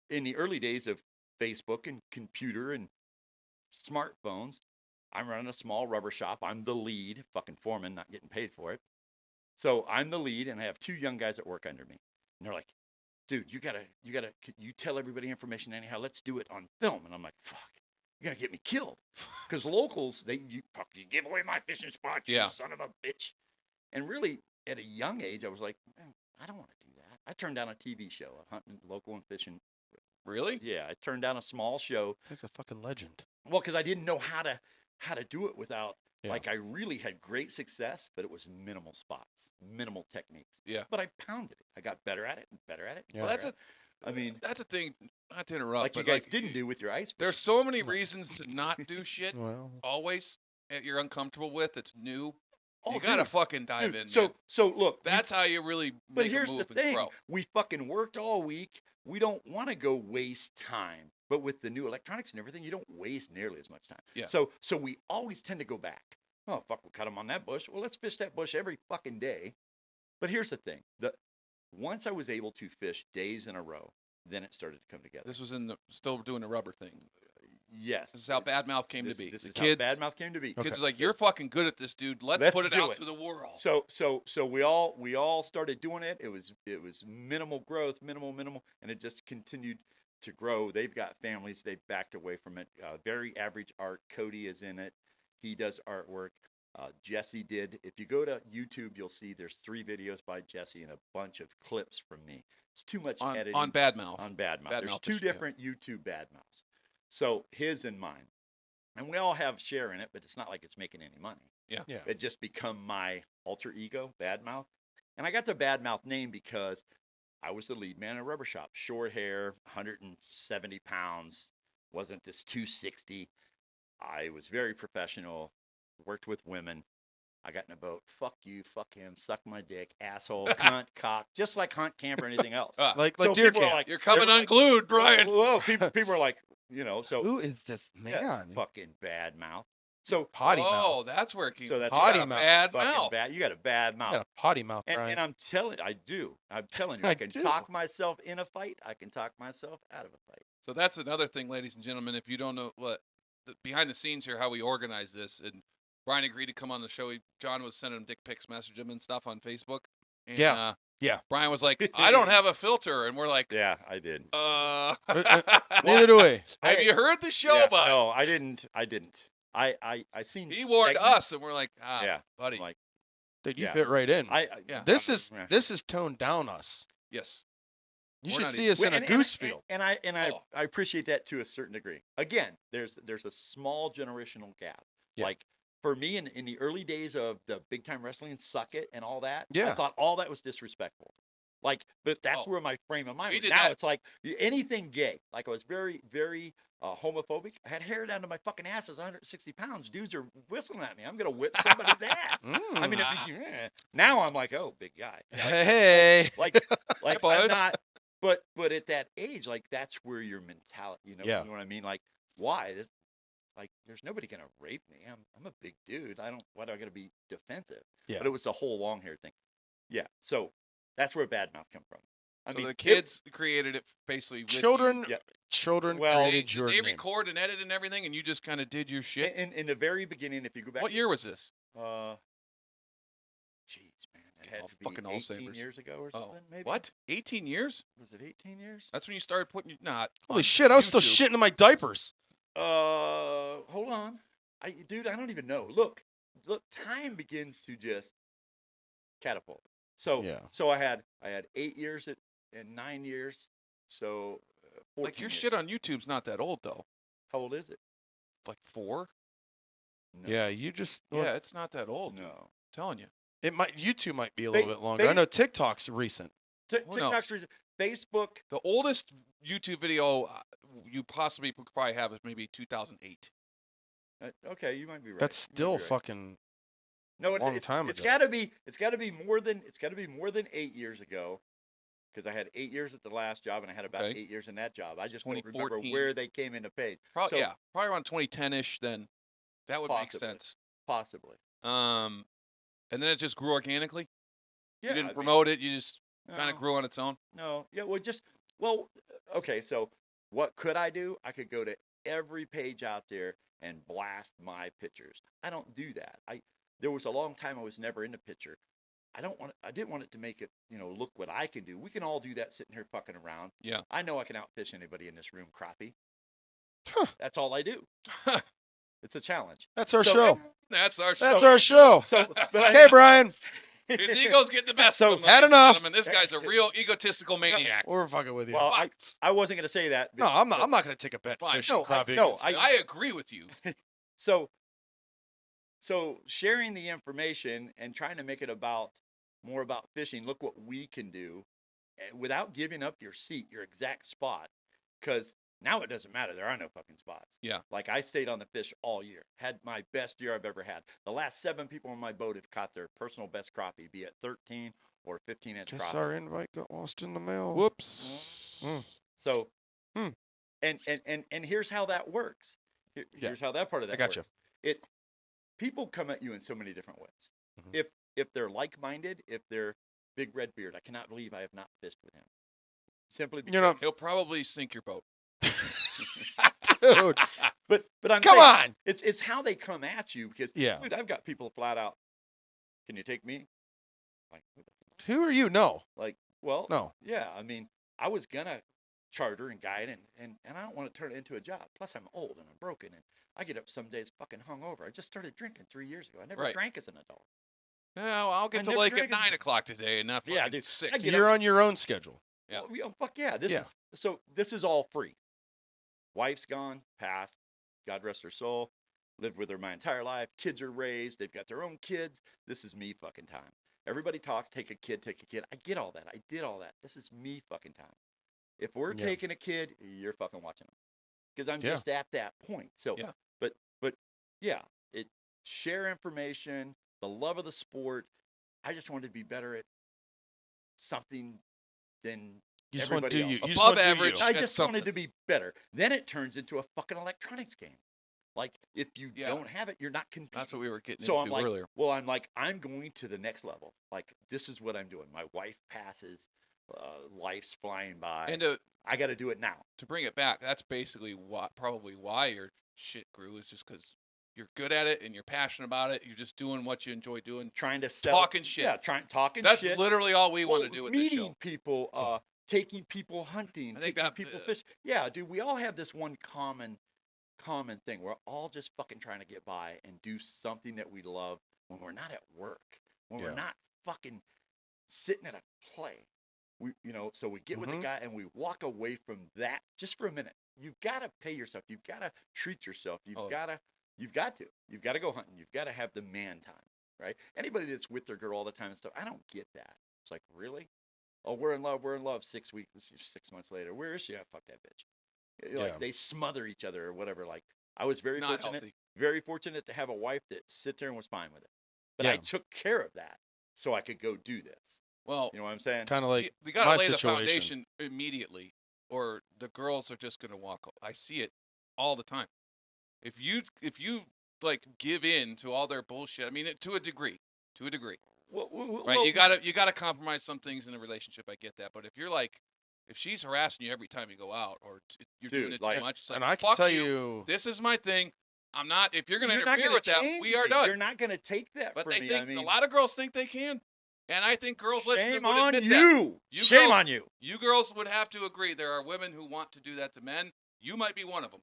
in the early days of Facebook and computer and smartphones, I'm running a small rubber shop. I'm the lead, fucking foreman, not getting paid for it. So I'm the lead, and I have two young guys that work under me. And they're like, dude, you tell everybody information anyhow. Let's do it on film. And I'm like, fuck, you're gonna get me killed. Because locals, you give away my fishing spot, you Yeah. son of a bitch. And really, at a young age, I was like, man, I don't want to do that. I turned down a TV show, a hunting, local and fishing. Really? Yeah, I turned down a small show. he's a fucking legend. Well, because I didn't know how to do it without. Yeah. Like I really had great success, but it was minimal spots, minimal techniques. Yeah. But I pounded it. I got better at it and better at it. And Yeah. Well, better that's at it. I mean, that's a thing. Not to interrupt, like you but guys didn't do with your ice. There's so many reasons to not do shit. Well, Always that you're uncomfortable with. It's new. Oh, you gotta dude, fucking dive dude, in. So man. so look, That's how you really. but make here's a the move and thing: grow. we fucking worked all week. We don't want to go waste time. But with the new electronics and everything, you don't waste nearly as much time. Yeah. So we always tend to go back. Oh fuck, we cut them on that bush. Well, let's fish that bush every fucking day. But here's the thing: once I was able to fish days in a row, then it started to come together. This was still doing the rubber thing. Yes. This is how Badmouth came this, to be. This The is kids, how Badmouth came to be. kids Okay. was like, "You're fucking good at this, dude. Let's Let's put it do out it." to the world." So we all started doing it. It was minimal growth, minimal, and it just continued to grow. They've got families. They've backed away from it. Very average art. Cody is in it. He does artwork. Jesse did. If you go to YouTube, you'll see there's 3 videos by Jesse and a bunch of clips from me. It's too much on editing Badmouth. on Badmouth. There's Badmouth 2 fishing, yeah. different YouTube Badmouths. So his and mine. And we all have share in it, but it's not like it's making any money. yeah. It just become my alter ego, Badmouth. And I got the Badmouth name because I was the lead man in a rubber shop. Short hair, 170 pounds, wasn't this 260. I was very professional, worked with women. I got in a boat. Fuck you, fuck him, suck my dick, asshole, cunt, cock, just like hunt, camp, or anything else. Like So deer people are camp. like, You're coming they're- unglued, Brian. Whoa, people are like, so Who is this yeah, man? fucking Badmouth. So Potty Oh, mouth. that's where it came. So that's Potty got a mouth. bad fucking mouth. bad. You got a bad mouth. Got a potty mouth, And Brian. I'm telling you, I I can do. talk myself in a fight. I can talk myself out of a fight. So that's another thing, ladies and gentlemen. If you don't know what behind the scenes here, how we organize this, and Brian agreed to come on the show. John was sending him dick pics, message him and stuff on Facebook. And, Yeah. Yeah. Brian was like, "I don't have a filter," and we're like, Yeah, I did. Neither do we. Have you heard the show, Yeah, bud? no, I didn't. I seen. He warned segments. us, and we're like, Yeah, buddy, like Dude, you Yeah. fit right in. Yeah. This yeah. is toned down us. yes. You We're should not see us in a goose field. And I Oh. I appreciate that to a certain degree. Again, there's a small generational gap. Yeah. Like for me in the early days of the big time wrestling, suck it and all that. I Yeah. thought all that was disrespectful. Like, but that's Oh, where my frame of mind we was. did Now that. it's like anything gay. Like I was very, very homophobic. I had hair down to my fucking ass. I was 160 pounds. Dudes are whistling at me. I'm gonna whip somebody's ass. I mean, now I'm like, oh, big guy. Hey. Like, Hey, I'm bud. not. But at that age, like that's where your mentality. Yeah. You know what I mean? Like, why? Like, there's nobody gonna rape me. I'm a big dude. Why do I gotta be defensive? Yeah. But it was the whole long hair thing. Yeah. So that's where bad mouth come from. I So mean, the kids created it basically with you. Children. Yeah. Children Well, created Did your they name. record and edit and everything, and you just kind of did your shit? in the very beginning, if you go back. What year was this? Jeez, man, it had Oh, to be fucking 18 Allsavers. years ago or Oh, something. Maybe. what? 18 years? Was it 18 years? That's when you started putting your not. Holy on shit! I was still YouTube. shitting in my diapers. Hold on. Dude, I don't even know. Look, time begins to just catapult. So, Yeah. so I had 8 years and 9 years. So, 14 Like your years. shit on YouTube's not that old though. How old is it? Like 4? No. Yeah, you just. Yeah, it's not that old. Dude. No. I'm telling you. It might. YouTube might be a They- little bit longer. I know TikTok's recent. Who knows? TikTok's recent. Facebook. The oldest YouTube video you possibly could probably have is maybe 2008. Okay, you might be right. That's You might still be right. fucking. No, long time it's ago. gotta be. It's gotta be more than 8 years ago, because I had 8 years at the last job and I had about Okay. 8 years in that job. I just don't remember 2014. where they came into paid. Probably So, probably around 2010ish. Then that would Possibly. make sense. Possibly. And then it just grew organically. Yeah. You didn't I mean, promote it. You just kind no, of grew on its own. No. Yeah. Okay. So what could I do? I could go to every page out there and blast my pictures. I don't do that. There was a long time I was never in a picture. I didn't want it to make it, look what I can do. We can all do that sitting here fucking around. Yeah. I know I can outfish anybody in this room, crappie. Huh. That's all I do. It's a challenge. That's our So- show. That's our show. That's our show. So, but Hey, Brian. His ego's getting the best So- of him. Had ladies and enough. gentlemen. This guy's a real egotistical maniac. We're fucking with you. Well, Fuck. I wasn't gonna say that. No, I'm not. I'm not gonna take a bet. Fine. Fishing No, crappie. no, I agree with you. So sharing the information and trying to make it more about fishing. Look what we can do, without giving up your seat, your exact spot, because now it doesn't matter. There are no fucking spots. Yeah. Like I stayed on the fish all year. Had my best year I've ever had. The last 7 people on my boat have caught their personal best crappie, be it 13 or 15-inch Guess crappie. our invite got lost in the mail. Whoops. So, Hmm. and here's how that works. Yeah. Here's how that part of that gotcha. works. People come at you in so many different ways. Mhm. If they're like-minded, if they're Big Red Beard, I cannot believe I have not fished with him. Simply because You're not- He'll probably sink your boat. Dude. but I'm Come saying, on. it's how they come at you, because Yeah. dude, I've got people flat out, can you take me? Like, who the fuck? Who are you? No. Like, well, No. yeah, I mean, I was gonna charter and guide, and I don't want to turn it into a job. Plus, I'm old and I'm broken, and I get up some days fucking hungover. I just started drinking 3 years ago. I never Right. drank as an adult. Yeah, well, I'll I get to never lake at drank as- 9 o'clock today and not fucking Yeah, dude, 6. I get You're up- on your own schedule. Yeah. Well, fuck yeah. Yeah. This is all free. Wife's gone, passed. God rest her soul. Lived with her my entire life. Kids are raised. They've got their own kids. This is me fucking time. Everybody talks, take a kid, take a kid. I get all that. I did all that. This is me fucking time. If we're Yeah. taking a kid, you're fucking watching them. Because I'm Yeah. just at that point. So, Yeah. but yeah, share information, the love of the sport. I just wanted to be better at something than You just want to everybody do you. else. You just Above want to do average. you. I That's just something. wanted to be better. Then it turns into a fucking electronics game. Like, if you Yeah. don't have it, you're not competing. That's what we were getting So I'm into like, earlier. well, I'm going to the next level. Like, this is what I'm doing. My wife passes. Life's flying by. And I got to do it now. to bring it back, that's basically probably why your shit grew, is just because you're good at it and you're passionate about it. You're just doing what you enjoy doing. Trying to sell. Talking shit. Yeah, talking That's shit. literally all we want to Well, do with this meeting show. people, taking people hunting, I think taking that- people fish. Yeah, dude, we all have this one common thing. We're all just fucking trying to get by and do something that we love when we're not at work, when Yeah. we're not fucking sitting at a play. So we get with the Mhm. guy and we walk away from that just for a minute. You've got to pay yourself. You've got to treat yourself. You've Oh. got to go hunting. You've got to have the man time, right? Anybody that's with their girl all the time and stuff, I don't get that. It's like, really? Oh, we're in love. We're in love. 6 months later, where is she? I fuck that bitch. Like Yeah. they smother each other or whatever. Like I was very Not fortunate, healthy. very fortunate to have a wife that sit there and was fine with it. But I Yeah. took care of that so I could go do this. Well, You know what I'm saying? Kind of like you got to my lay the situation. foundation immediately, or the girls are just gonna walk. I see it all the time. If you like give in to all their bullshit, I mean, to a degree, right? You gotta compromise some things in a relationship. I get that, but if she's harassing you every time you go out, or you're doing Dude, it like- too much, it's like, And I can fuck tell you. you, This is my thing. I'm not. If you're gonna You're not interfere gonna with that, change we are me. done. You're not gonna take that But from they me. think I mean, a lot of girls think they can, and I think girls listening shame would on admit that. you. You Shame girls- on you. You girls would have to agree. There are women who want to do that to men. You might be one of them.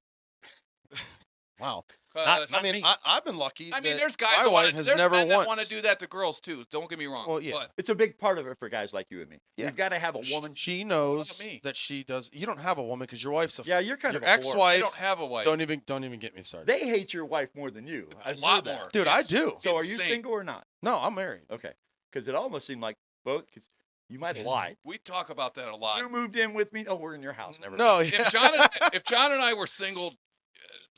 wow. 'Cause, I mean, me. I've been lucky. I mean, that there's guys my that wife want has there's never men that once. want to do that to girls too. Don't get me wrong. Well, yeah. But It's a big part of it for guys like you and me. Yeah. We've got to have a woman. She knows me. that she does. You don't have a woman because your wife's a. Yeah, you're kind your of a whore. I ex-wife. don't have a wife. Don't even get me started. They hate your wife more than you. A I've lot heard that. more. Dude, I It's do. So are you insane. single or not? No, I'm married. Okay, because it almost seemed like both. Because you might have lied. We talk about that a lot. You moved in with me. Oh, we're in your house. Never. No, mind. yeah. If John and I were single,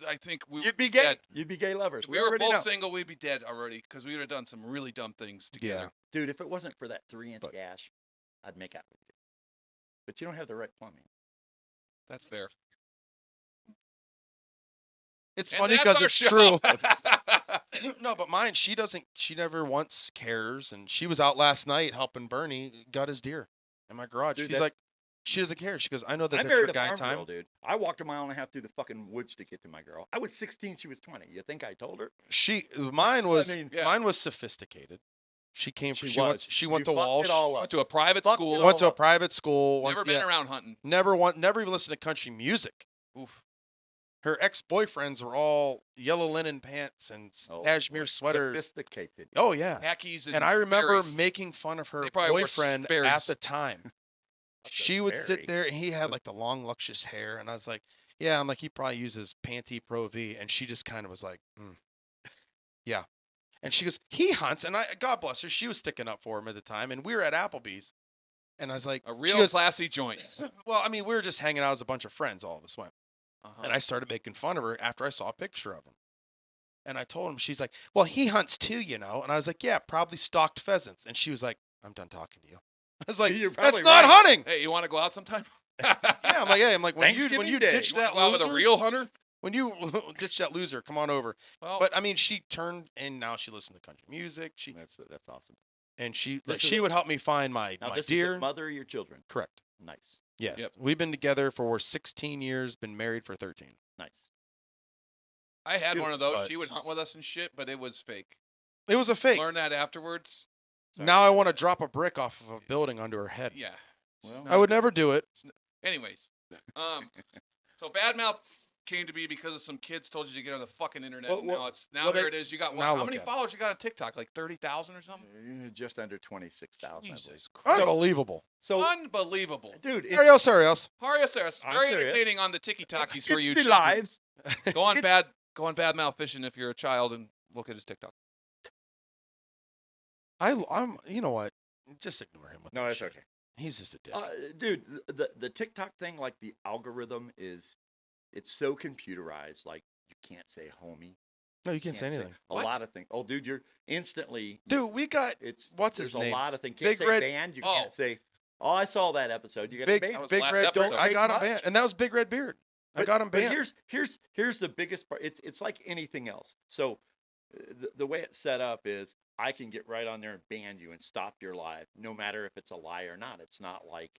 I think we You'd be gay. dead. You'd be gay lovers. If we were already both know. single, we'd be dead already because we would have done some really dumb things together. Dude, if it wasn't for that 3-inch But- gash, I'd make out with you. But you don't have the right plumbing. That's fair. It's And funny that's because our it's show. true. No, but mine, she doesn't. She never once cares, and she was out last night helping Bernie got his deer in my garage. Dude, She's that- like, she doesn't care. She goes, I know that I that's married your a guy farm time. girl, dude. I walked a mile and a half through the fucking woods to get to my girl. I was 16. She was 20. You think I told her? Mine was mean, yeah. mine was sophisticated. She came. She She was. went. She went You to fucked Walsh. it all Went up. to a private Fuck school. it all Went to a up. private school. Never been around hunting. Never even listened to country music. Oof. Her ex-boyfriends were all yellow linen pants and cashmere boy, sweaters. Sophisticated. Oh yeah. Khakis And I remember Sperry's. making fun of her They probably wore boyfriend Sperry's. at the time. She would Sperry. sit there and he had like the long, luscious hair. And I was like, yeah, I'm like, he probably uses Pantene Pro V. And she just kind of was like, yeah. And she goes, he hunts. And God bless her, she was sticking up for him at the time. And we were at Applebee's. And I was like, A she real goes, classy joint. well, I mean, we were just hanging out as a bunch of friends. All of us went. Uh-huh. And I started making fun of her after I saw a picture of him. And I told him, she's like, well, he hunts too, you know. And I was like, yeah, probably stalked pheasants. And she was like, I'm done talking to you. I was like, You're that's probably not right. hunting. Hey, you want to go out sometime? Yeah, I'm like, hey, I'm like, when you Thanksgiving Day. ditch You wanna that go out with loser, a real hunter? when you ditch that loser, come on over. Well, But I mean, she turned and now she listens to country music. That's awesome. And she This is she a- would help me find my Now this deer. is a mother of your children. Correct. Nice. Yes. Yep. We've been together for 16 years. Been married for 13. Nice. I had one of those. but- She would hunt with us and shit, but it was fake. It was a fake. Learn that afterwards. Now I want to drop a brick off of a building onto her head. Yeah. Well, I would never do it. Anyways, so Badmouth came to be because of some kids told you to get on the fucking internet. Well, and well, now well, there they- it is. You got now how look many at it. followers you got on TikTok? Like 30,000 or something? just under 26,000, I believe. Jesus Christ. Unbelievable. So, Unbelievable. dude, it's, Ariel, Arios. Haria says I'm very serious. entertaining on the Tiki Talkies for it's you. the lives. Go on It's- Badmouth fishing if you're a child and look at his TikTok. I'm. You know what? Just ignore him. With No, that it's shit. okay. He's just a dick. Dude, the TikTok thing, like the algorithm it's so computerized. Like you can't say homie. No, you can't say anything. A lot of things. Oh, dude, you're instantly. Dude, we got It's what's there's his name? a lot of things. Can't Big say Red- band. You Oh. can't say. Oh, I saw that episode. You got Big a band. was Big last Red. episode. Don't, I got him Much. banned, and that was Big Red Beard. I got him But banned. here's the biggest part. It's like anything else. So the way it's set up is I can get right on there and ban you and stop your live, no matter if it's a lie or not. It's not like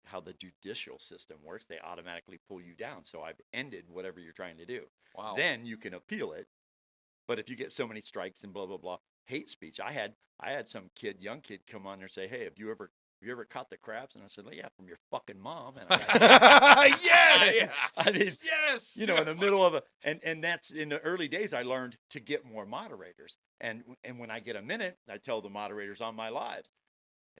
how the judicial system works. They automatically pull you down. So I've ended whatever you're trying to do. Wow. Then you can appeal it. But if you get so many strikes and blah blah blah, hate speech. I had some young kid come on there and say, "Hey, have you ever caught the crabs?" And I said, "Well, yeah, from your fucking mom." And I yeah. I mean, yes. you know, in the middle of and that's in the early days. I learned to get more moderators, and when I get a minute, I tell the moderators on my lives.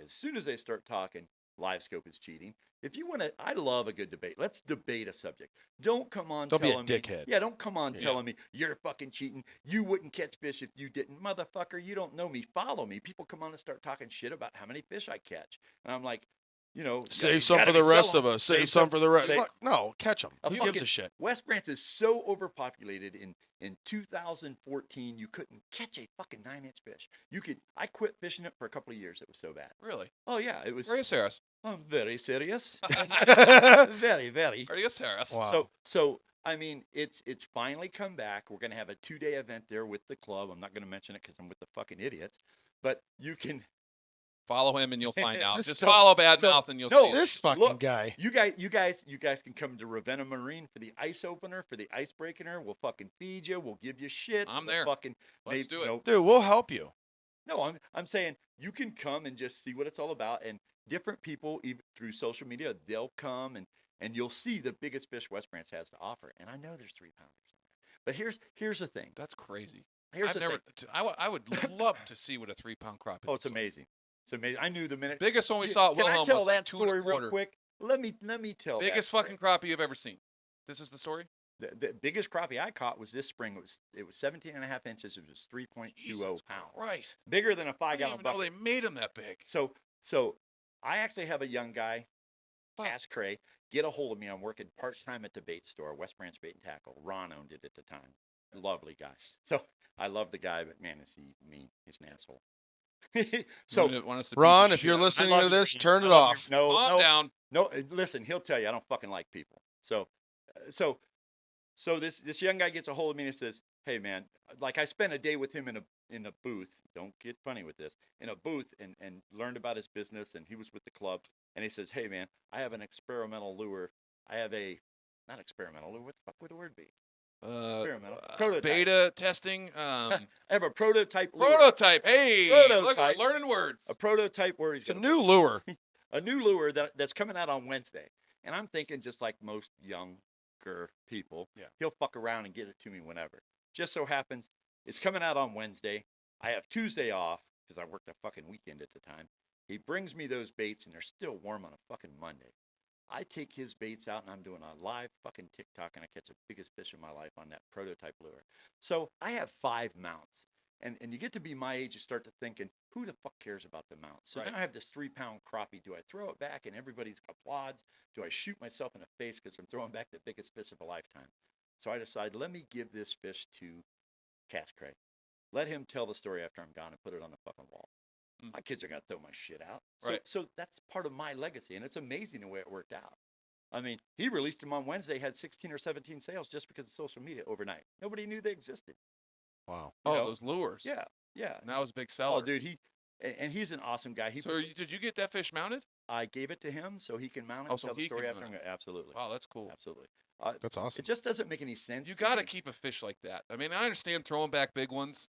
As soon as they start talking, live scope is cheating. If you want to, I love a good debate. Let's debate a subject. Don't come on Don't be a telling me, dickhead. yeah, don't come on Yeah. telling me you're fucking cheating. You wouldn't catch fish if you didn't. Motherfucker, you don't know me. Follow me. People come on and start talking shit about how many fish I catch. And I'm like, you Save some gotta for the be rest selling. of us. Save some for the rest. save- No, catch them. A Who gives fucking- a shit? West Branch is so overpopulated. In 2014, you couldn't catch a fucking 9-inch fish. I quit fishing it for a couple of years. It was so bad. Really? Oh yeah, it was. Are you serious? I'm very serious. Wow. Very, very. Are you serious? So I mean, it's finally come back. We're gonna have a 2-day event there with the club. I'm not gonna mention it because I'm with the fucking idiots. But you can. Follow him and you'll find out. Just So- follow Bad so- Mouth and you'll no, see. This fucking Look, guy. You guys can come to Ravenna Marine for the ice opener, for the ice breaker. We'll fucking feed you. We'll give you shit. I'm we'll there. Fucking Let's do it. Dude, we'll help you. No, I'm saying you can come and just see what it's all about. And different people, even through social media, they'll come and you'll see the biggest fish West Branch has to offer. And I know there's 3-pounders in there. But here's the thing. That's crazy. Here's I've the never. thing. I would love to see what a 3-pound crappie. Oh, it's looks like. amazing. It's amazing. I knew the minute. Biggest one we saw at Can Wilhelm I tell was that 2 story 1/4. real quick? Let me tell. Biggest that fucking crappie you've ever seen. This is the story. The biggest crappie I caught was this spring. It was 17.5 inches. It was 3.20 pounds. Christ. Bigger than a I didn't 5-gallon even know bucket. they made them that big. So I actually have a young guy, Ask Cray, get a hold of me. I'm working part-time at the bait store, West Branch Bait and Tackle. Ron owned it at the time. Lovely guy. So I love the guy, but man, is he mean. He's an asshole. So Want us to beat Ron, the if you're shit out of listening love to you, this, Green. turn I it love you. off. No, him? Calm no, down. no. Listen, he'll tell you I don't fucking like people. So this young guy gets a hold of me and says, "Hey man, like I spent a day with him in a booth. Don't get funny with this. In a booth and learned about his business, and he was with the club. And he says, "Hey man, I have an experimental lure. I have a not experimental lure. What the fuck would the word be? Experimental. Prototype. Beta testing. I have a prototype lure. Prototype. Hey, look, we're Prototype. learning words. A prototype where he's It's a gonna new lure. a new lure that's coming out on Wednesday. And I'm thinking, just like most younger people, Yeah. he'll fuck around and get it to me whenever. Just so happens it's coming out on Wednesday. I have Tuesday off because I worked a fucking weekend at the time. He brings me those baits and they're still warm on a fucking Monday. I take his baits out and I'm doing a live fucking TikTok and I catch the biggest fish of my life on that prototype lure. So I have 5 mounts. And you get to be my age, you start to thinking, who the fuck cares about the mount? So Right. now I have this 3-pound crappie. Do I throw it back and everybody applauds? Do I shoot myself in the face because I'm throwing back the biggest fish of a lifetime? So I decided, let me give this fish to Cass Craig. Let him tell the story after I'm gone and put it on the fucking wall. My kids are going to throw my shit out. Right. So that's part of my legacy. And it's amazing the way it worked out. I mean, he released him on Wednesday, had 16 or 17 sales just because of social media overnight. Nobody knew they existed. Wow. Oh, you know? those lures. Yeah. And that was a big seller. Oh, dude, and he's an awesome guy. So did you get that fish mounted? I gave it to him so he can mount it Oh, and so tell the he story can after mount I'm going. Absolutely. Wow, that's cool. Absolutely. That's awesome. It just doesn't make any sense. You to got to me. keep a fish like that. I mean, I understand throwing back big ones,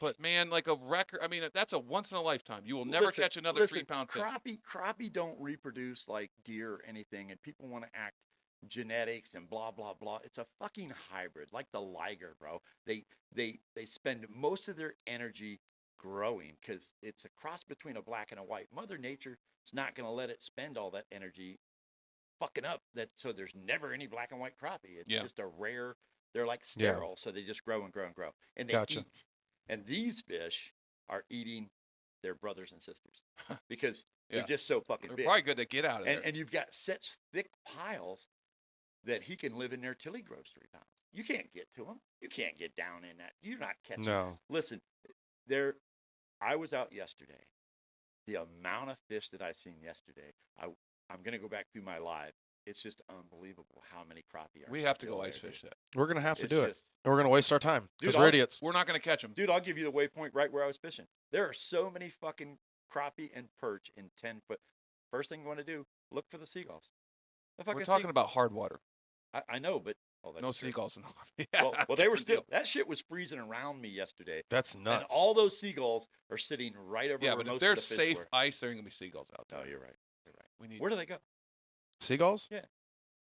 but man, like a record. I mean, that's a once in a lifetime. You will never Listen, catch another listen, 3-pound fish. Crappie don't reproduce like deer or anything, and people want to act genetics and blah blah blah. It's a fucking hybrid, like the liger, bro. They spend most of their energy growing because it's a cross between a black and a white. Mother Nature is not going to let it spend all that energy fucking up that, so there's never any black and white crappie. It's Yeah. just a rare. They're like Yeah. sterile, so they just grow and grow and grow, and they Gotcha. eat. And these fish are eating their brothers and sisters because Yeah. they're just so fucking They're big. probably good to get out of there. And you've got such thick piles that he can live in there till he grows 3 pounds. You can't get to him. You can't get down in that. You're not catching. No. Listen, I was out yesterday. The amount of fish that I seen yesterday, I'm gonna go back through my live. It's just unbelievable how many crappie are. We have to still go there, ice fish dude. that. We're gonna have to It's do it. just- And we're gonna waste our time Dude, because we're I'll- idiots. We're not going to catch them. Dude, I'll give you the waypoint right where I was fishing. There are so many fucking crappie and perch in 10-foot. First thing you want to do, look for the seagulls. The We're fucking talking about hard water. I know, but that's No true. seagulls. Well, they were different still. deal. That shit was freezing around me yesterday, That's nuts. and all those seagulls are sitting right over Yeah, where but if most there's of the fish safe were. ice, there ain't going to be seagulls out Oh, there. you're right. You're right. We need Where do they go? Seagulls? Yeah.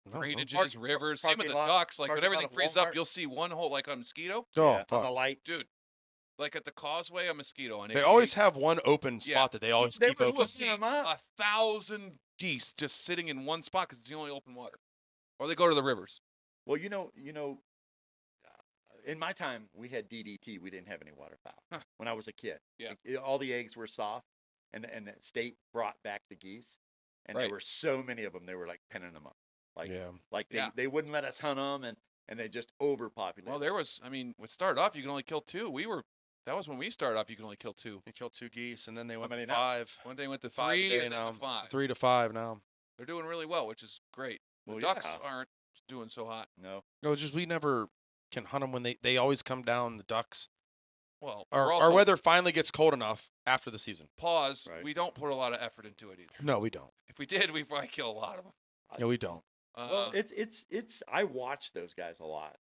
No, no. drainages, rivers. Same with parking the lot- ducks. Like when parking lot everything of freezes up, Walmart. you'll see one hole like on a mosquito. Oh, Yeah, on fuck. the lights. Dude, like at the causeway, a mosquito on They 88. always have one open spot Yeah. that they always They keep were open. You'll see them up. 1,000 geese just sitting in one spot because it's the only open water, or they go to the rivers. Well, in my time we had DDT. We didn't have any waterfowl Huh. when I was a kid. Yeah. All the eggs were soft, and the state brought back the geese, and Right. there were so many of them. They were like penning them up, like Yeah. Yeah. they wouldn't let us hunt them, and they just overpopulated. Well, there was. I mean, with start off, you can only kill 2. That was when we started off. You can only kill 2. They killed 2 geese, and then they went many to now? 5. One day went to 5 3, today and then now. to 5. 3 to 5 now. They're doing really well, which is great. The Well, ducks yeah. aren't doing so hot. No. No, it's just we never can hunt them when they always come down. The ducks. Well, Our weather finally gets cold enough after the season. pause. Right. We don't put a lot of effort into it either. No, we don't. If we did, we'd probably kill a lot of them. No, we don't. Well, it's. I watch those guys a lot.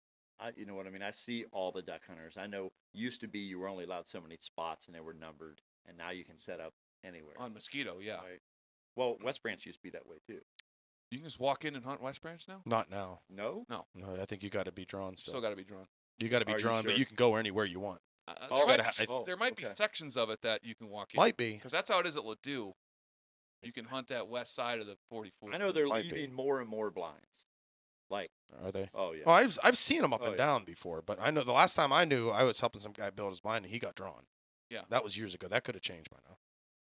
You know what I mean? I see all the duck hunters. I know used to be you were only allowed so many spots and they were numbered, and now you can set up anywhere. on mosquito, yeah. Right. Well, West Branch used to be that way too. You can just walk in and hunt West Branch now. Not now. No. No, I think you got to be drawn still. Still got to be drawn. You got to be Are you drawn, but sure? you can go anywhere you want. Oh, there might, gotta be, ha- there might be okay. sections of it that you can walk in. Might be. Because that's how it is at Ladue. You can hunt that west side of the 44. I know they're Might be. leaving more and more blinds. Like, Are they? oh yeah. Oh, I've seen them up Oh, and yeah. down before, but I know the last time I knew, I was helping some guy build his blind and he got drawn. Yeah. That was years ago. That could have changed by now.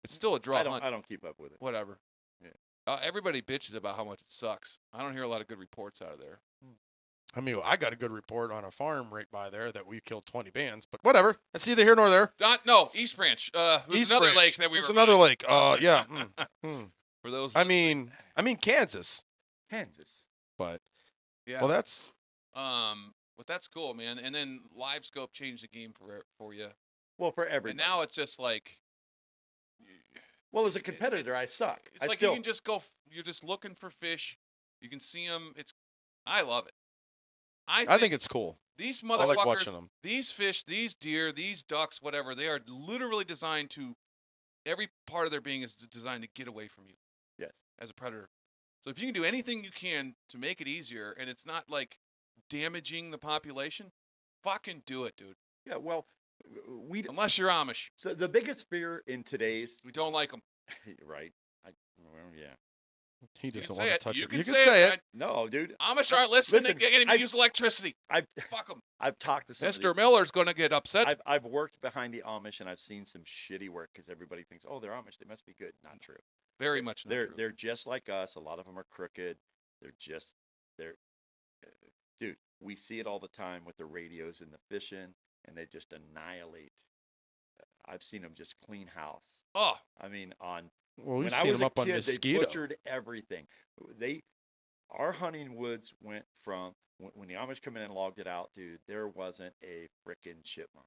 It's still a draw I don't. hunt. I don't keep up with it. Whatever. Yeah. Everybody bitches about how much it sucks. I don't hear a lot of good reports out of there. I mean, I got a good report on a farm right by there that we killed 20 bands, but whatever. That's neither here nor there. No, East Branch. There's East another Branch. lake that we There's were. another lake. Yeah. For those. I mean Kansas, Kansas. but Yeah. well, that's But that's cool, man. And then Live Scope changed the game for you. Well, for everybody. And now it's just like. Well, as a competitor, I suck. It's I like still. you can just go. You're just looking for fish. You can see them. I love it. I think it's cool. these I motherfuckers, like watching them. these fish, these deer, these ducks, whatever, they are literally designed to. Every part of their being is designed to get away from you Yes. as a predator. So if you can do anything you can to make it easier, and it's not like damaging the population, fucking do it, dude. Yeah. Well, we. Unless you're Amish, So the biggest fear in today's. we don't like them. Right. Well, yeah. He You can doesn't say want to it. touch You it. can You can say say it. it. No, dude. Amish aren't listening. Listen, They can't even I've- use electricity. I've Fuck them. I've talked to some. of Mr. Miller's gonna get upset. I've worked behind the Amish and I've seen some shitty work because everybody thinks, oh, they're Amish, they must be good. Not true. Very much. Not They're true. they're just like us. A lot of them are crooked. They're dude. We see it all the time with the radios and the fishing, and they just annihilate. I've seen them just clean house. Oh, I mean, Well, we've when I seen was them a up on kid, they mosquito. butchered everything. Our hunting woods went from when the Amish come in and logged it out, dude. There wasn't a frickin' chipmunk,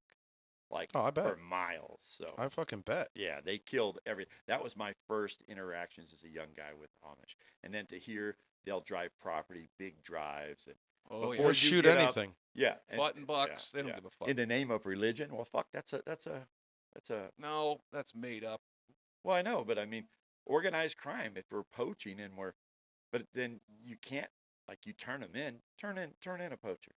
like Oh, I bet. for miles. So I fucking bet. yeah, they killed every. That was my first interactions as a young guy with Amish, and then to hear they'll drive property, big drives, and oh Before yeah. Or you shoot get up- anything. yeah, and, Button yeah, bucks. They don't yeah. give a fuck. In the name of religion, well, fuck, that's a. No, that's made up. Well, I know, but I mean, organized crime. If we're poaching and but then you can't you turn them in, turn in a poacher.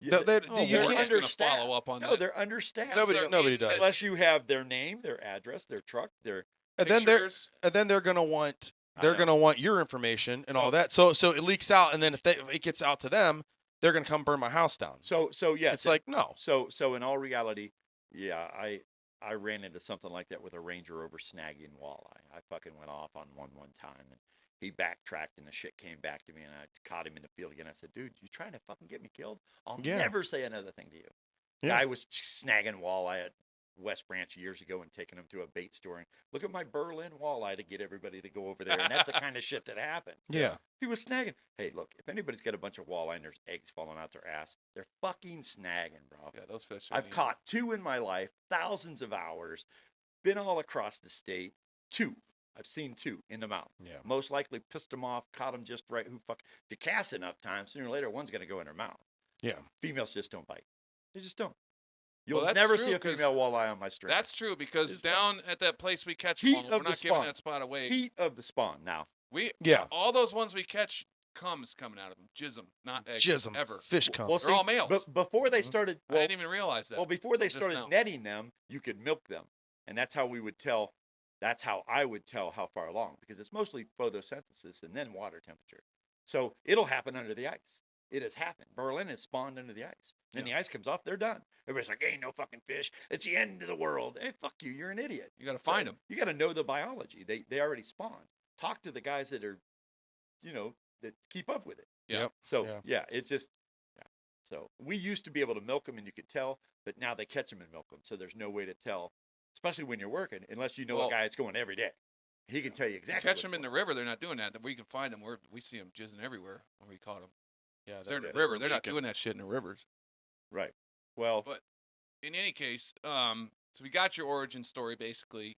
No, they- Oh, you we're can't- just gonna understaffed. follow up on No, that. they're understaffed. Nobody- So nobody does. unless you have their name, their address, their truck, their And then they're gonna want I they're know. gonna want your information and all So- that. So it leaks out, and then if it gets out to them, they're gonna come burn my house down. so yes. It's like no. So in all reality, yeah, I ran into something like that with a Ranger over snagging walleye. I fucking went off on one time, and he backtracked, and the shit came back to me, and I caught him in the field again. I said, dude, you trying to fucking get me killed? I'll Yeah. never say another thing to you. Yeah. Guy was snagging walleye at West Branch years ago and taking them to a bait store. And look at my Berlin walleye to get everybody to go over there. And that's the kind of shit that happens. Yeah. He was snagging. Hey, look, if anybody's got a bunch of walleye and there's eggs falling out their ass, they're fucking snagging, bro. Yeah, those fish. Are I've mean. caught 2 in my life, thousands of hours, been all across the state. 2. I've seen 2 in the mouth. Yeah. Most likely pissed them off, caught them just right. If you cast enough times, sooner or later, one's going to go in their mouth. Yeah. Females just don't bite. They just don't. Well, You'll that's never true, see a 'cause female walleye on my string. That's true because It's down at that place we catch Heat them, of we're the not giving spawn. that spot away. heat of the spawn. Now, We Yeah. all those ones we catch cum is coming out of them. Jism, not eggs. Jism. Ever. Fish cum. Well, They're all males. But before they Mhm. started, I well, didn't even realize that. well, before they Just started now. netting them, you could milk them, and that's how we would tell. That's how I would tell how far along, because it's mostly photosynthesis and then water temperature. So it'll happen under the ice. It has happened. Berlin is spawned under the ice. Then the ice comes off, they're done. Everybody's like, ain't no fucking fish. It's the end of the world. Hey, fuck you. You're an idiot. You got to find them. You got to know the biology. They already spawned. Talk to the guys that are, that keep up with it. Yeah. Yep. So Yeah. yeah, it's just yeah. So we used to be able to milk them and you could tell, but now they catch them and milk them. So there's no way to tell, especially when you're working, unless you know Well, a guy that's going every day. He can tell you exactly. Catch what's them in the going river. They're not doing that. We can find them. We see them jizzing everywhere when we caught them. Yeah. They're in the that- river. They're not leaking. doing that shit in the rivers. on. Right. Well, But in any case, so we got your origin story basically.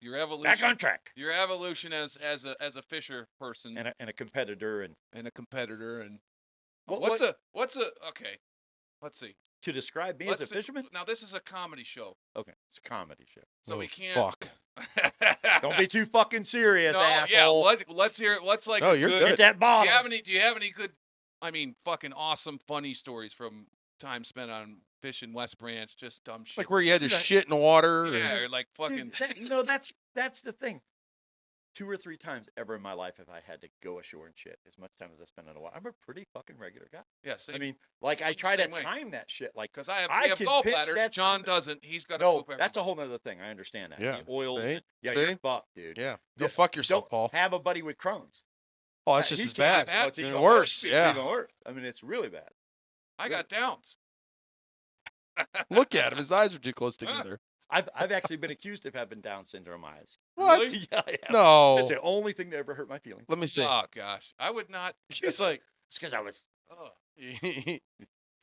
Your evolution. back on track. Your evolution as a fisher person And a competitor, and a competitor and What- what's a okay. Let's see. to describe me as a Let's see. fisherman. Now this is a comedy show, Okay, it's a comedy show. so Oh, we can't. Fuck. Don't be too fucking serious, No, yeah. asshole. Let's hear it. Let's like. No, a you're good. Get that Do bottle. you have any? Do you have any good? I mean, fucking awesome, funny stories from time spent on fishing West Branch, just dumb shit. Like where you had to Dude, shit in the water. yeah, or- or like Dude, fucking. that's the thing. 2 or 3 times ever in my life have I had to go ashore and shit as much time as I spend on the water. I'm a pretty fucking regular guy. Yeah, same. I mean, like I I'm try to same way. time that shit. Like, because I I have can golf pitch ladders. that John son- doesn't. He's got to no, poop that's a whole nother thing. I understand that. Yeah, The oils. see? Yeah, See? you're fucked, dude. Yeah. Go Yeah, fuck yourself, Don't Paul. have a buddy with Crohn's. Oh, that's He just as can't bad. have- It's even even worse. It's Yeah. even worse. I mean, it's really bad. I got downs. Look at him. His eyes are too close together. I've actually been accused of having Down syndrome eyes. What? Really? Yeah, yeah. No. That's the only thing that ever hurt my feelings. Let me see. Oh gosh, I would not. She's like, It's because I was. Oh. yeah.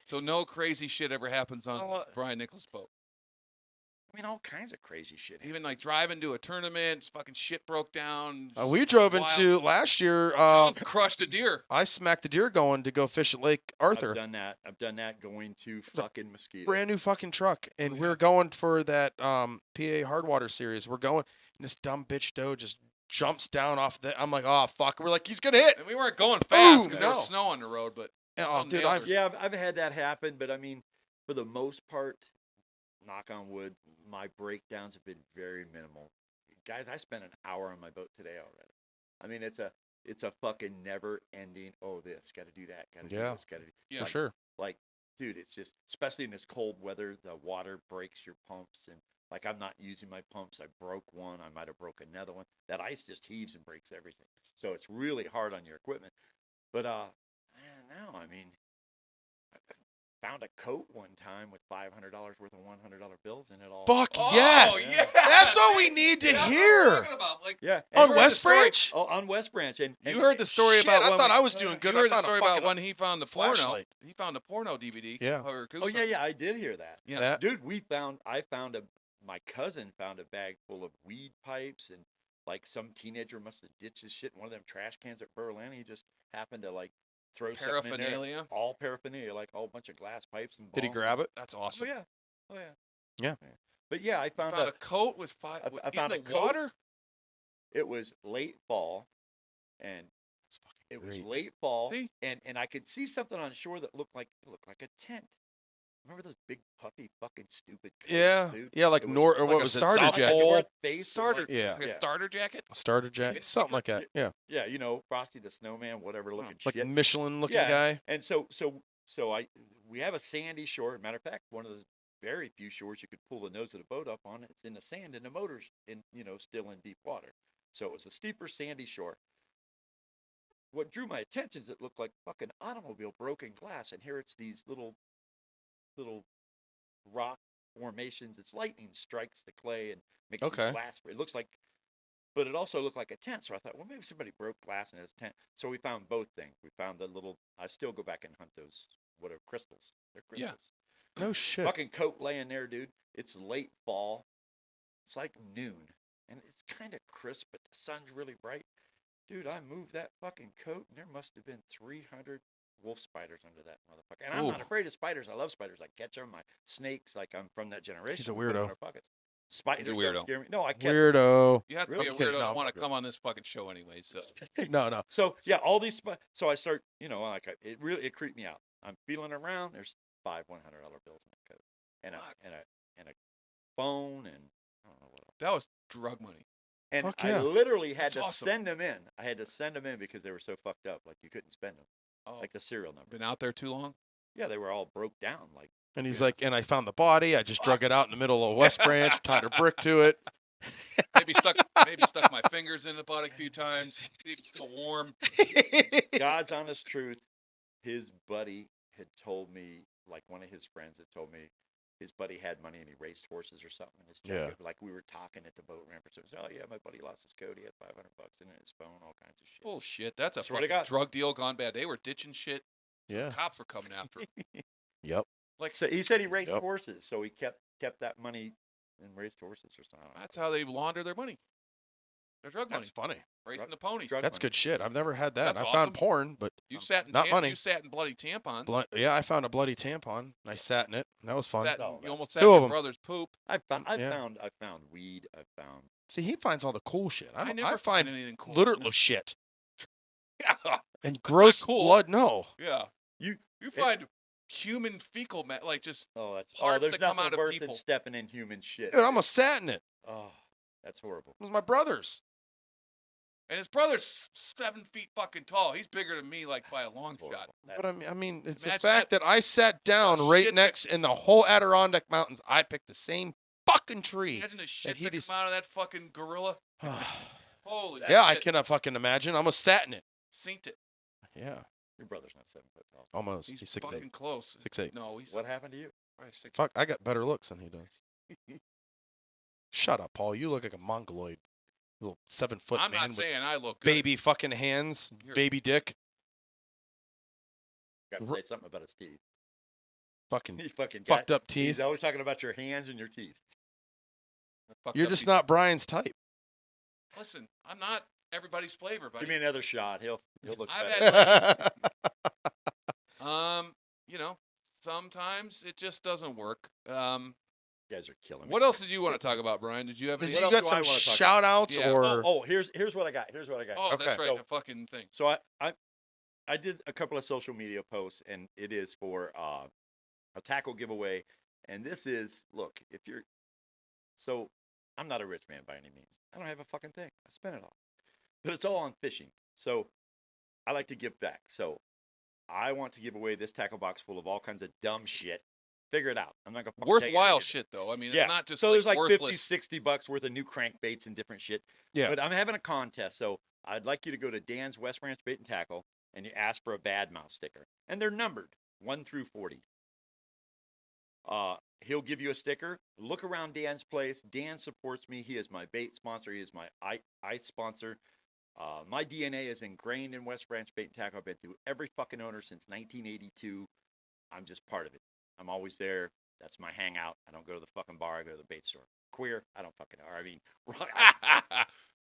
So no crazy shit ever happens on Oh, Brian Nichols' boat. I mean, all kinds of crazy shit. Even like driving to a tournament, fucking shit broke down. We drove wild- into last year. crushed a deer. I smacked a deer going to go fish at Lake Arthur. I've done that going to a fucking Mosquito. Brand new fucking truck, and Oh, we yeah. were going for that PA Hardwater series. We're going, and this dumb bitch doe just jumps down off the. I'm like, oh fuck. We're like, he's gonna hit. And we weren't going fast because there no. was snow on the road, but Oh, still dude, nailed I've her. Yeah, I've had that happen, but I mean, for the most part, knock on wood, my breakdowns have been very minimal. Guys, I spent an hour on my boat today already. I mean, it's a fucking never ending. Oh, this got to do that. Got to do Yeah. this. Got to do. Yeah. for sure. Like, dude, it's just, especially in this cold weather, the water breaks your pumps, and like I'm not using my pumps. I broke one. I might have broke another one. That ice just heaves and breaks everything. So it's really hard on your equipment. But man, now I mean, I found a coat one time with $500 worth of $100 bills in it all. Fuck Oh, yes. yeah. That's what we need to That's what I'm hear. talking about. Like, Yeah. On and- heard the West story- Branch? Oh, on West Branch, and you heard the story Shit, about I when thought we- I was doing good. You I heard the found a story about fucking when he found the porno. flashlight. He found a porno DVD. Yeah. Or Oh yeah, I did hear that. Yeah. That- Dude, my cousin found a bag full of weed pipes, and like some teenager must have ditched his shit in one of them trash cans at Berlin. He just happened to like throw something in there. Paraphernalia. All paraphernalia, like a whole bunch of glass pipes and Did he bongs. grab it? That's Oh awesome. yeah. Oh yeah. Yeah. But yeah, I found Found a coat with I in found the a coat. water. it was late fall, and That's fucking it was great. late fall, See? and I could see something on shore that looked like a tent. Remember those big puffy fucking stupid coats, Yeah. dude? Yeah, like It was North or like what a was it? starter South jacket. Like Pole? North Face, Starter. like- Yeah. Like a Yeah. starter jacket. Starter jacket, something like that. Yeah, yeah, Frosty the Snowman, whatever looking like shit. Michelin looking Yeah. guy. And we have a sandy shore. Matter of fact, one of the very few shores you could pull the nose of the boat up on. It's in the sand, and the motor's still in deep water. So it was a steeper, sandy shore. What drew my attention is it looked like fucking automobile broken glass, and here it's these little rock formations. It's lightning strikes the clay and makes Okay. these glass. It looks like, but it also looked like a tent. So I thought, well, maybe somebody broke glass in his tent. So we found both things. We found the little. I still go back and hunt those whatever crystals. They're Yeah. crystals. No shit. Fucking coat laying there, dude. It's late fall. It's like noon, and it's kind of crisp, but the sun's really bright. Dude, I moved that fucking coat, and there must have been 300 wolf spiders under that motherfucker. And I'm not Ooh. afraid of spiders. I love spiders. I catch them. I snakes. Like I'm from that generation. He's a We put 'em in weirdo. our pockets. Spiders don't weirdo. scare me. No, I kept Weirdo. You have to Really? be a I'm kidding. weirdo No, to want I'm to come on this fucking show anyway. So No. So yeah, all these. So I start, it creeped me out. I'm feeling around. There's 5 $100 bills in that coat, and Fuck. a phone, and I don't know what else. that was drug money. And Fuck I yeah. literally had That's to awesome. send them in. I had to send them in because they were so fucked up. Like you couldn't spend them, Oh, like the serial number. been out there too long. Yeah, they were all broke down. Like And he's Yes. like, and I found the body. I just drug it out in the middle of West Branch, tied a brick to it. Maybe stuck my fingers in the body a few times. Keep it still warm. God's honest truth, his buddy had told me, like one of his friends had told me, his buddy had money and he raced horses or something. His Yeah. Like we were talking at the boat ramp or something. Oh yeah, my buddy lost his coat. He had $500 in his phone, all kinds of shit. Bullshit. That's a Swear to fucking God. drug deal gone bad. They were ditching shit. Yeah. Cops were coming after him. Yep. Like So he said he raced Yep. horses, so he kept that money and raced horses or something. I don't know. that's how they launder their money. Their drug money. That's funny. Racing the ponies. drug That's money. good shit. I've never had that. That's I awesome. found porn, but You sat in not money. You sat in bloody tampons. yeah, I found a bloody tampon. I sat in it. And that was fun. Sat, No, you that's- almost sat Two in of your 'em. brother's poop. I found weed. I found See, he finds all the cool shit. I I never find anything cool. literal shit Yeah. and gross cool. blood. No. Yeah. you. You find human fecal like just There's parts that come nothing out of worse people. than stepping in human shit. Dude, I almost sat in it. Oh, that's horrible. It was my brother's. and his brother's 7 feet fucking tall. He's bigger than me like by a long shot. Horrible. But I mean, it's the Imagine fact that I sat down shit right that- next in the whole Adirondack Mountains. I picked the same fucking tree. Imagine the shit he that just- come out of that fucking gorilla. Holy Yeah, I shit. cannot fucking imagine. I almost sat in it. Synced it. Yeah, Your brother's not 7 foot tall. almost. He's He's 6'8". fucking close. 6'8". No, he's What happened to you? probably 6. Fuck, I got better looks than he does. Shut up, Paul. You look like a mongoloid. Little 7-foot I'm man not with saying I look good. baby fucking hands, You're- baby dick. Got to R- say something about his teeth. Fucking He fucking fucked up He's teeth. always talking about your hands and your teeth. Fucked You're up just piece- not Brian's type. Listen, I'm not everybody's flavor, buddy. Give me another shot. He'll look I've better. had you know, sometimes it just doesn't work. You guys are killing me. What else did you want to talk about, Brian? Did you have Does any? you else got do I some wanna talk shout outs Yeah. or Here's what I got. Oh, that's Okay. right, So- the fucking thing. So I did a couple of social media posts, and it is for a tackle giveaway. And this is, look, so I'm not a rich man by any means. I don't have a fucking thing. I spend it all, but it's all on fishing. So I like to give back. So I want to give away this tackle box full of all kinds of dumb shit. Figure it out. I'm not gonna fucking tell you how to Worthwhile do it. shit though. I mean, Yeah. it's not just So there's like worthless. 50, $60 worth of new crankbaits and different shit. Yeah. But I'm having a contest, so I'd like you to go to Dan's West Branch Bait and Tackle and you ask for a bad mouth sticker. And they're numbered 1 through 40. He'll give you a sticker. Look around Dan's place. Dan supports me. He is my bait sponsor. He is my ice sponsor. My DNA is ingrained in West Branch Bait and Tackle. I've been through every fucking owner since 1982. I'm just part of it. I'm always there. That's my hangout. I don't go to the fucking bar. I go to the bait store. Queer. I don't fucking know. I mean,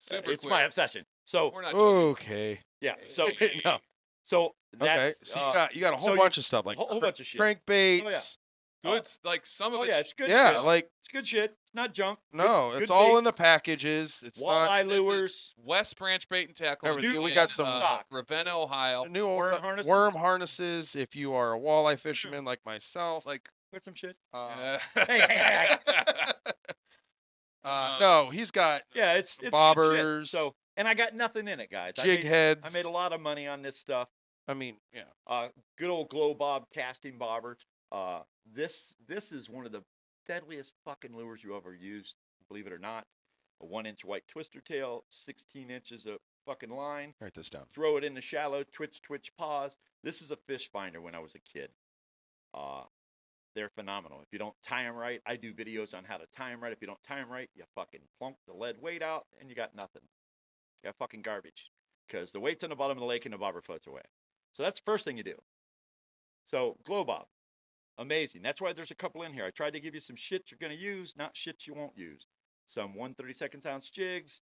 Super it's queer. my obsession. So We're not okay? yeah. So No. so Okay. that's So you got a whole so you- bunch of stuff like whole bunch of shit. crankbaits. good. Like some of Oh it. yeah, it's good. Yeah, shit. like It's good shit. It's not junk. no, Good it's all in the baits, packages. It's not walleye This is lures. West Branch Bait and Tackle. Everything. We in, got some- stock. Ravenna, Ohio. new worm harnesses? worm harnesses. If you are a walleye fisherman like myself, Like, Put some shit. hey. no, he's got Yeah, it's good shit. bobbers, So and I got nothing in it, guys. jig heads. I made a lot of money on this stuff. I mean, yeah. Good old glow bob casting bobber. This is one of the deadliest fucking lures you ever used, believe it or not. A 1-inch white twister tail, 16 inches of fucking line. Write this down. Throw it in the shallow, twitch, pause. This is a fish finder when I was a kid. They're phenomenal. If you don't tie them right, I do videos on how to tie them right. If you don't tie them right, you fucking plunk the lead weight out and you got nothing. You got fucking garbage because the weight's on the bottom of the lake and the bobber floats away. So that's the first thing you do. So glow bob, amazing. That's why there's a couple in here. I tried to give you some shit you're going to use, not shit you won't use. Some 1/32 ounce jigs.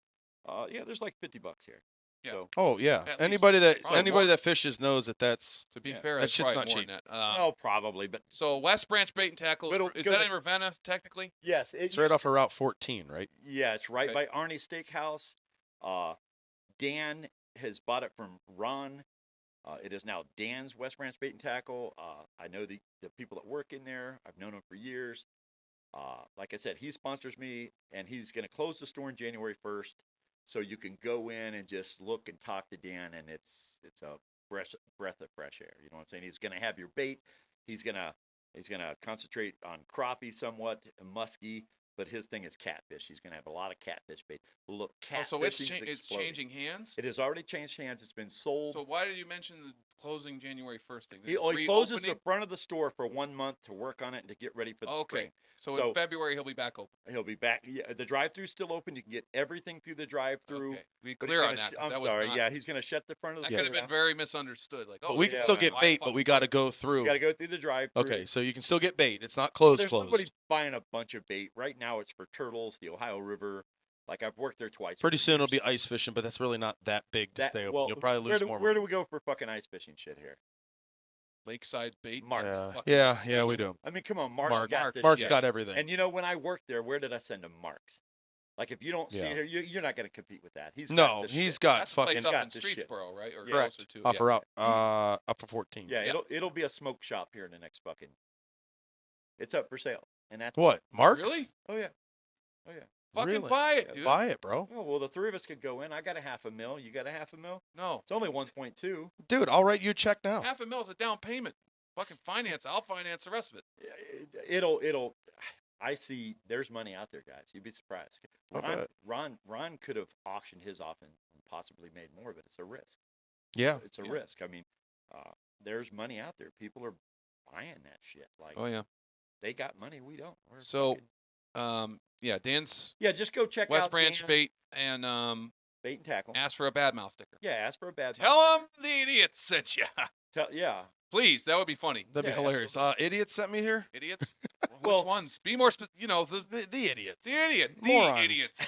Yeah, there's like $50 here. Yeah. So, Oh yeah. At least. Anybody that Probably anybody more. that fishes knows that that's To be Yeah. fair, That that's shit's probably not more cheap. than that. well, probably, but So West Branch Bait and Tackle, But it'll is go that to- in Ravenna, technically? yes, it's right off of Route 14, right? Yeah, it's right Okay. by Arnie Steakhouse. Dan has bought it from Ron. It is now Dan's West Branch Bait and Tackle. I know the people that work in there. I've known them for years. Like I said, he sponsors me, and he's going to close the store on January 1st, so you can go in and just look and talk to Dan, and it's a breath of fresh air. You know what I'm saying? He's going to have your bait. He's gonna concentrate on crappie somewhat, muskie, but his thing is catfish. He's gonna have a lot of catfish bait. Look, Oh, catfish so it's exploding. changing hands? It has already changed hands. It's been sold. So why did you mention the closing January 1st thing? He closes the front of the store for 1 month to work on it and to get ready for the spring. Okay. So in February he'll be back open. He'll be back. Yeah, the drive-through's still open. You can get everything through the drive-through. Okay. Be but he's clear on gonna that. I'm that was sorry. not- Yeah, he's gonna shut the front of the That store could have been down. very misunderstood. Like, But oh, we yeah, can still get why bait, fuck but we got to go You through. got to go through the drive-through. Okay, so you can still get bait. It's not closed. There's nobody Closed. buying a bunch of bait right now. It's for turtles, the Ohio River. Like I've worked there twice. Pretty for soon it'll years. be ice fishing, but that's really not that big to stay open. Well, You'll probably where lose do, more. Where money. do we go for fucking ice fishing shit here? Lakeside bait. Mark's. Fucking Yeah, we do. I mean, come on, Mark Mark, got this Mark's shit. got everything. And you know, when I worked there, where did I send him? Mark's. Like if you don't see Yeah. it here, you're not going to compete with that. He's No, got this he's shit. got That's the fucking place up got in this shit. Streetsboro, right? Or correct closer to. off yeah. a route up for 14. Yeah, Yeah. it'll be a smoke shop here in the next fucking. It's up for sale, and that's What? Mark's? Really? Oh yeah, oh yeah. Fucking Really? buy it, Yeah, dude. Buy it, bro. Oh well, the three of us could go in. I got a $500,000. You got a $500,000? No. It's only 1.2. Dude, I'll write you a check now. $500,000 is a down payment. Fucking finance. I'll finance the rest of it. It'll. I see. There's money out there, guys. You'd be surprised. I bet. Ron could have auctioned his off and possibly made more, but it's a risk. Yeah. It's a Yeah. risk. I mean, there's money out there. People are buying that shit. Like Oh yeah. they got money, we don't. We're So, fucking- yeah, Dan's yeah, just go check West out Branch Dan Bait and Bait and Tackle. ask for a bad mouth sticker. Yeah, ask for a bad. Tell them the idiots sent you. Yeah. Please, that would be funny. That'd Yeah, be hilarious. Idiots sent me here. Idiots. Well- Which ones? Be more specific. You know, The idiots. the idiot. The Morons. idiots.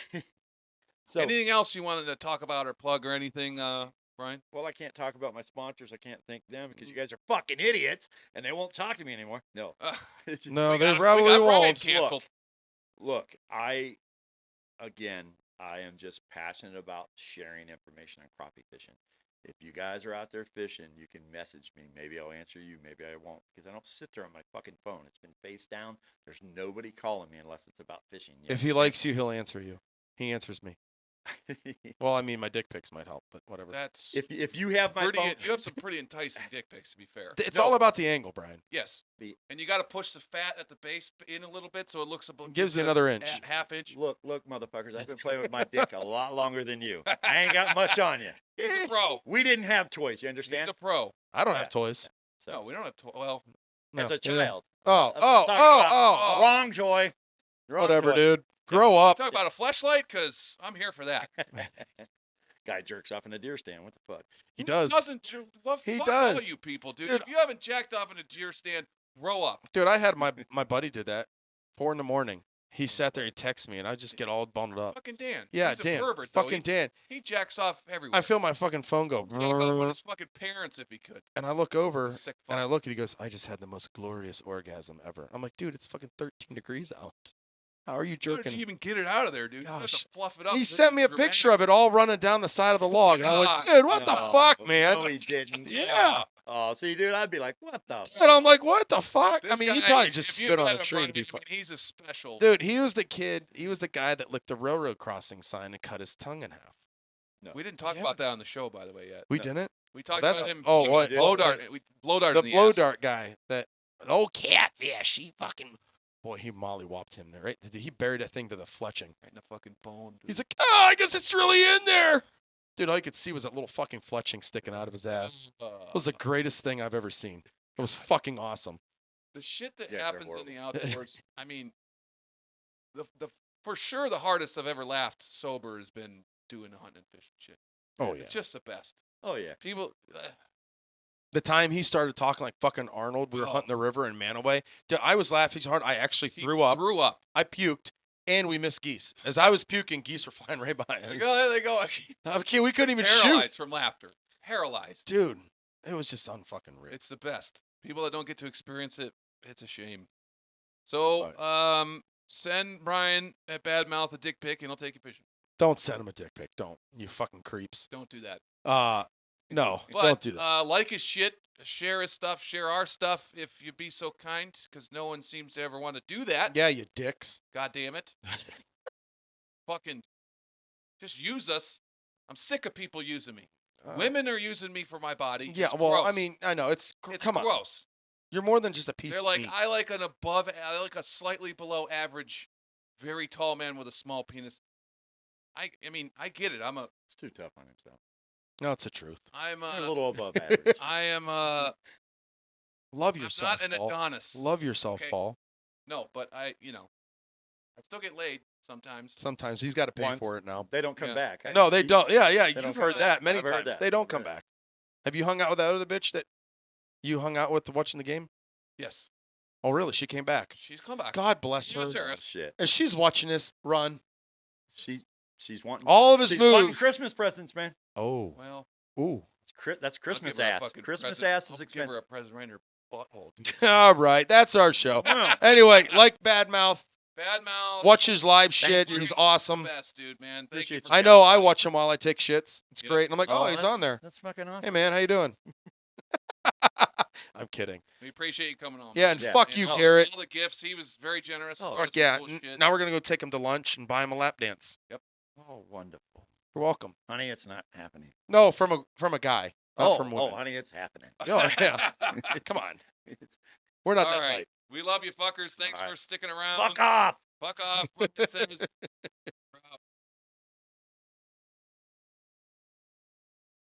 So Anything else you wanted to talk about or plug or anything, Brian? well, I can't talk about my sponsors. I can't thank them because you guys are fucking idiots and they won't talk to me anymore. No. No, We they got- probably we got Brian won't. canceled. Look, I am just passionate about sharing information on crappie fishing. If you guys are out there fishing, you can message me. Maybe I'll answer you. Maybe I won't because I don't sit there on my fucking phone. It's been face down. There's nobody calling me unless it's about fishing. You If he understand? likes you, he'll answer you. He answers me. Well, I mean, my dick pics might help, but whatever. That's if you have my pretty. phone, You have some pretty enticing dick pics, to be fair. It's No. all about the angle, Brian. Yes. Be- And you got to push the fat at the base in a little bit so it looks a Gives you another inch. half inch. look, motherfuckers, I've been playing with my dick a lot longer than you. I ain't got much on you. He's a pro. We didn't have toys. You He's understand? a pro. I don't Yeah. have toys. So, No, we don't have to. Well, as No. a child. Oh, I'm oh, talking oh, about- oh, Wrong toy. oh. Wrong Whatever, toy. dude. Grow up. talk about a fleshlight because I'm here for that. Guy jerks off in a deer stand. What the fuck? He Who does. Doesn't He fuck all does. you people, dude. Dude. If you haven't jacked off in a deer stand, grow up. Dude, I had my buddy did that. 4 a.m. He sat there, he texted me, and I just get all bundled up. Fucking Dan. Yeah, He's a Dan. pervert, though. Fucking Dan. He jacks off everywhere. I feel my fucking phone go. Jack off with his fucking parents if he could. And I look over, Sick and I fuck. look, and he goes, "I just had the most glorious orgasm ever." I'm like, dude, it's fucking 13 degrees out. How are you How did jerking? you even get it out of there, dude? You have Gosh. to fluff it up. He This sent is me a dramatic. picture of it all running down the side of the log. And I'm like, God. dude, what the No. fuck, man? No, he didn't. Yeah. Oh, see, dude, I'd be like, what the? And I'm like, what the fuck? This I mean, he guy, probably if just you stood on met a him, tree Brian, to be I fun. mean, he's a special. Dude, he was the kid. He was the guy that licked the railroad crossing sign and cut his tongue in half. We didn't talk Yeah. about that on the show, by the way, yet. We No. didn't. We talked That's- about him. oh, he what? Blow Oh, dart. We blow dart The in the blow ass. dart guy. That old catfish. He fucking. Boy, he mollywopped him there, right? He buried that thing to the fletching. Right in the fucking bone. Dude. He's like, oh, I guess it's really in there. Dude, all you could see was that little fucking fletching sticking out of his ass. It was the greatest thing I've ever seen. It was fucking awesome. the shit that You guys are happens in the horrible. outdoors. I mean, the for sure the hardest I've ever laughed sober has been doing hunting and fishing shit. Oh, yeah. It's just the best. Oh yeah. People. The time he started talking like fucking Arnold, we were Oh. hunting the river in Manaway. Dude, I was laughing so hard, I actually he threw up. Threw up. I puked. and we missed geese. As I was puking, geese were flying right by. There they go. Okay, we couldn't even shoot. Paralyzed from laughter. Paralyzed. Dude, it was just unfucking real. It's the best. People that don't get to experience it, it's a shame. So, send Brian at Badmouth a dick pic, and he'll take you fishing. Don't send him a dick pic. Don't. You fucking creeps. Don't do that. No, But, don't do that. like his shit, share his stuff, share our stuff if you'd be so kind, because no one seems to ever want to do that. Yeah, you dicks. God damn it. Fucking just use us. I'm sick of people using me. Women are using me for my body. Yeah, It's well, gross. I mean, I know it's come on. Gross. You're more than just a piece They're of like, meat. I like a slightly below average, very tall man with a small penis. I mean, I get it. It's too tough on himself. No, it's the truth. I'm You're a little above average. I am Love I'm yourself, not an Paul. Adonis. Love yourself, Okay. Paul. No, but I still get laid sometimes. Sometimes he's got to pay Once. for it now. They don't come Yeah. back. No, they don't. Yeah, don't you've come heard back. that many I've heard times. that. They don't I've come heard it. back. Have you hung out with that other bitch that you hung out with watching the game? Yes, Oh, really? She came back. she's come back. God bless her. Yes, sir. Oh, shit. And she's watching this run. She's wanting All of his she's wanting moves. Christmas presents, man. Oh. Well, Ooh. That's I'll Christmas give her a ass. fucking Christmas present. ass is I'll give expensive. her a present right in her butthole. All right. That's our show. Well, Anyway, like Badmouth. Badmouth. Watch his live shit. you. He's The awesome. best, dude, man. Thank Appreciate you. For I know. coming I on. watch him while I take shits. It's Yeah. great. And I'm like, oh, he's that's- on there. That's fucking awesome. Hey, man, how you doing? I'm kidding. We appreciate you coming on. Yeah, and Yeah. fuck And you, all- Garrett. All the gifts. He was very generous. Oh, brought Fuck us some yeah. cool shit. Now we're gonna go take him to lunch and buy him a lap dance. Oh, wonderful. You're welcome. Honey, it's not happening. No, from a guy, not from women. honey, it's happening. Oh, yeah. Come on. It's- We're not All that right. tight. We love you, fuckers. Thanks All for right. sticking around. Fuck off. Fuck off.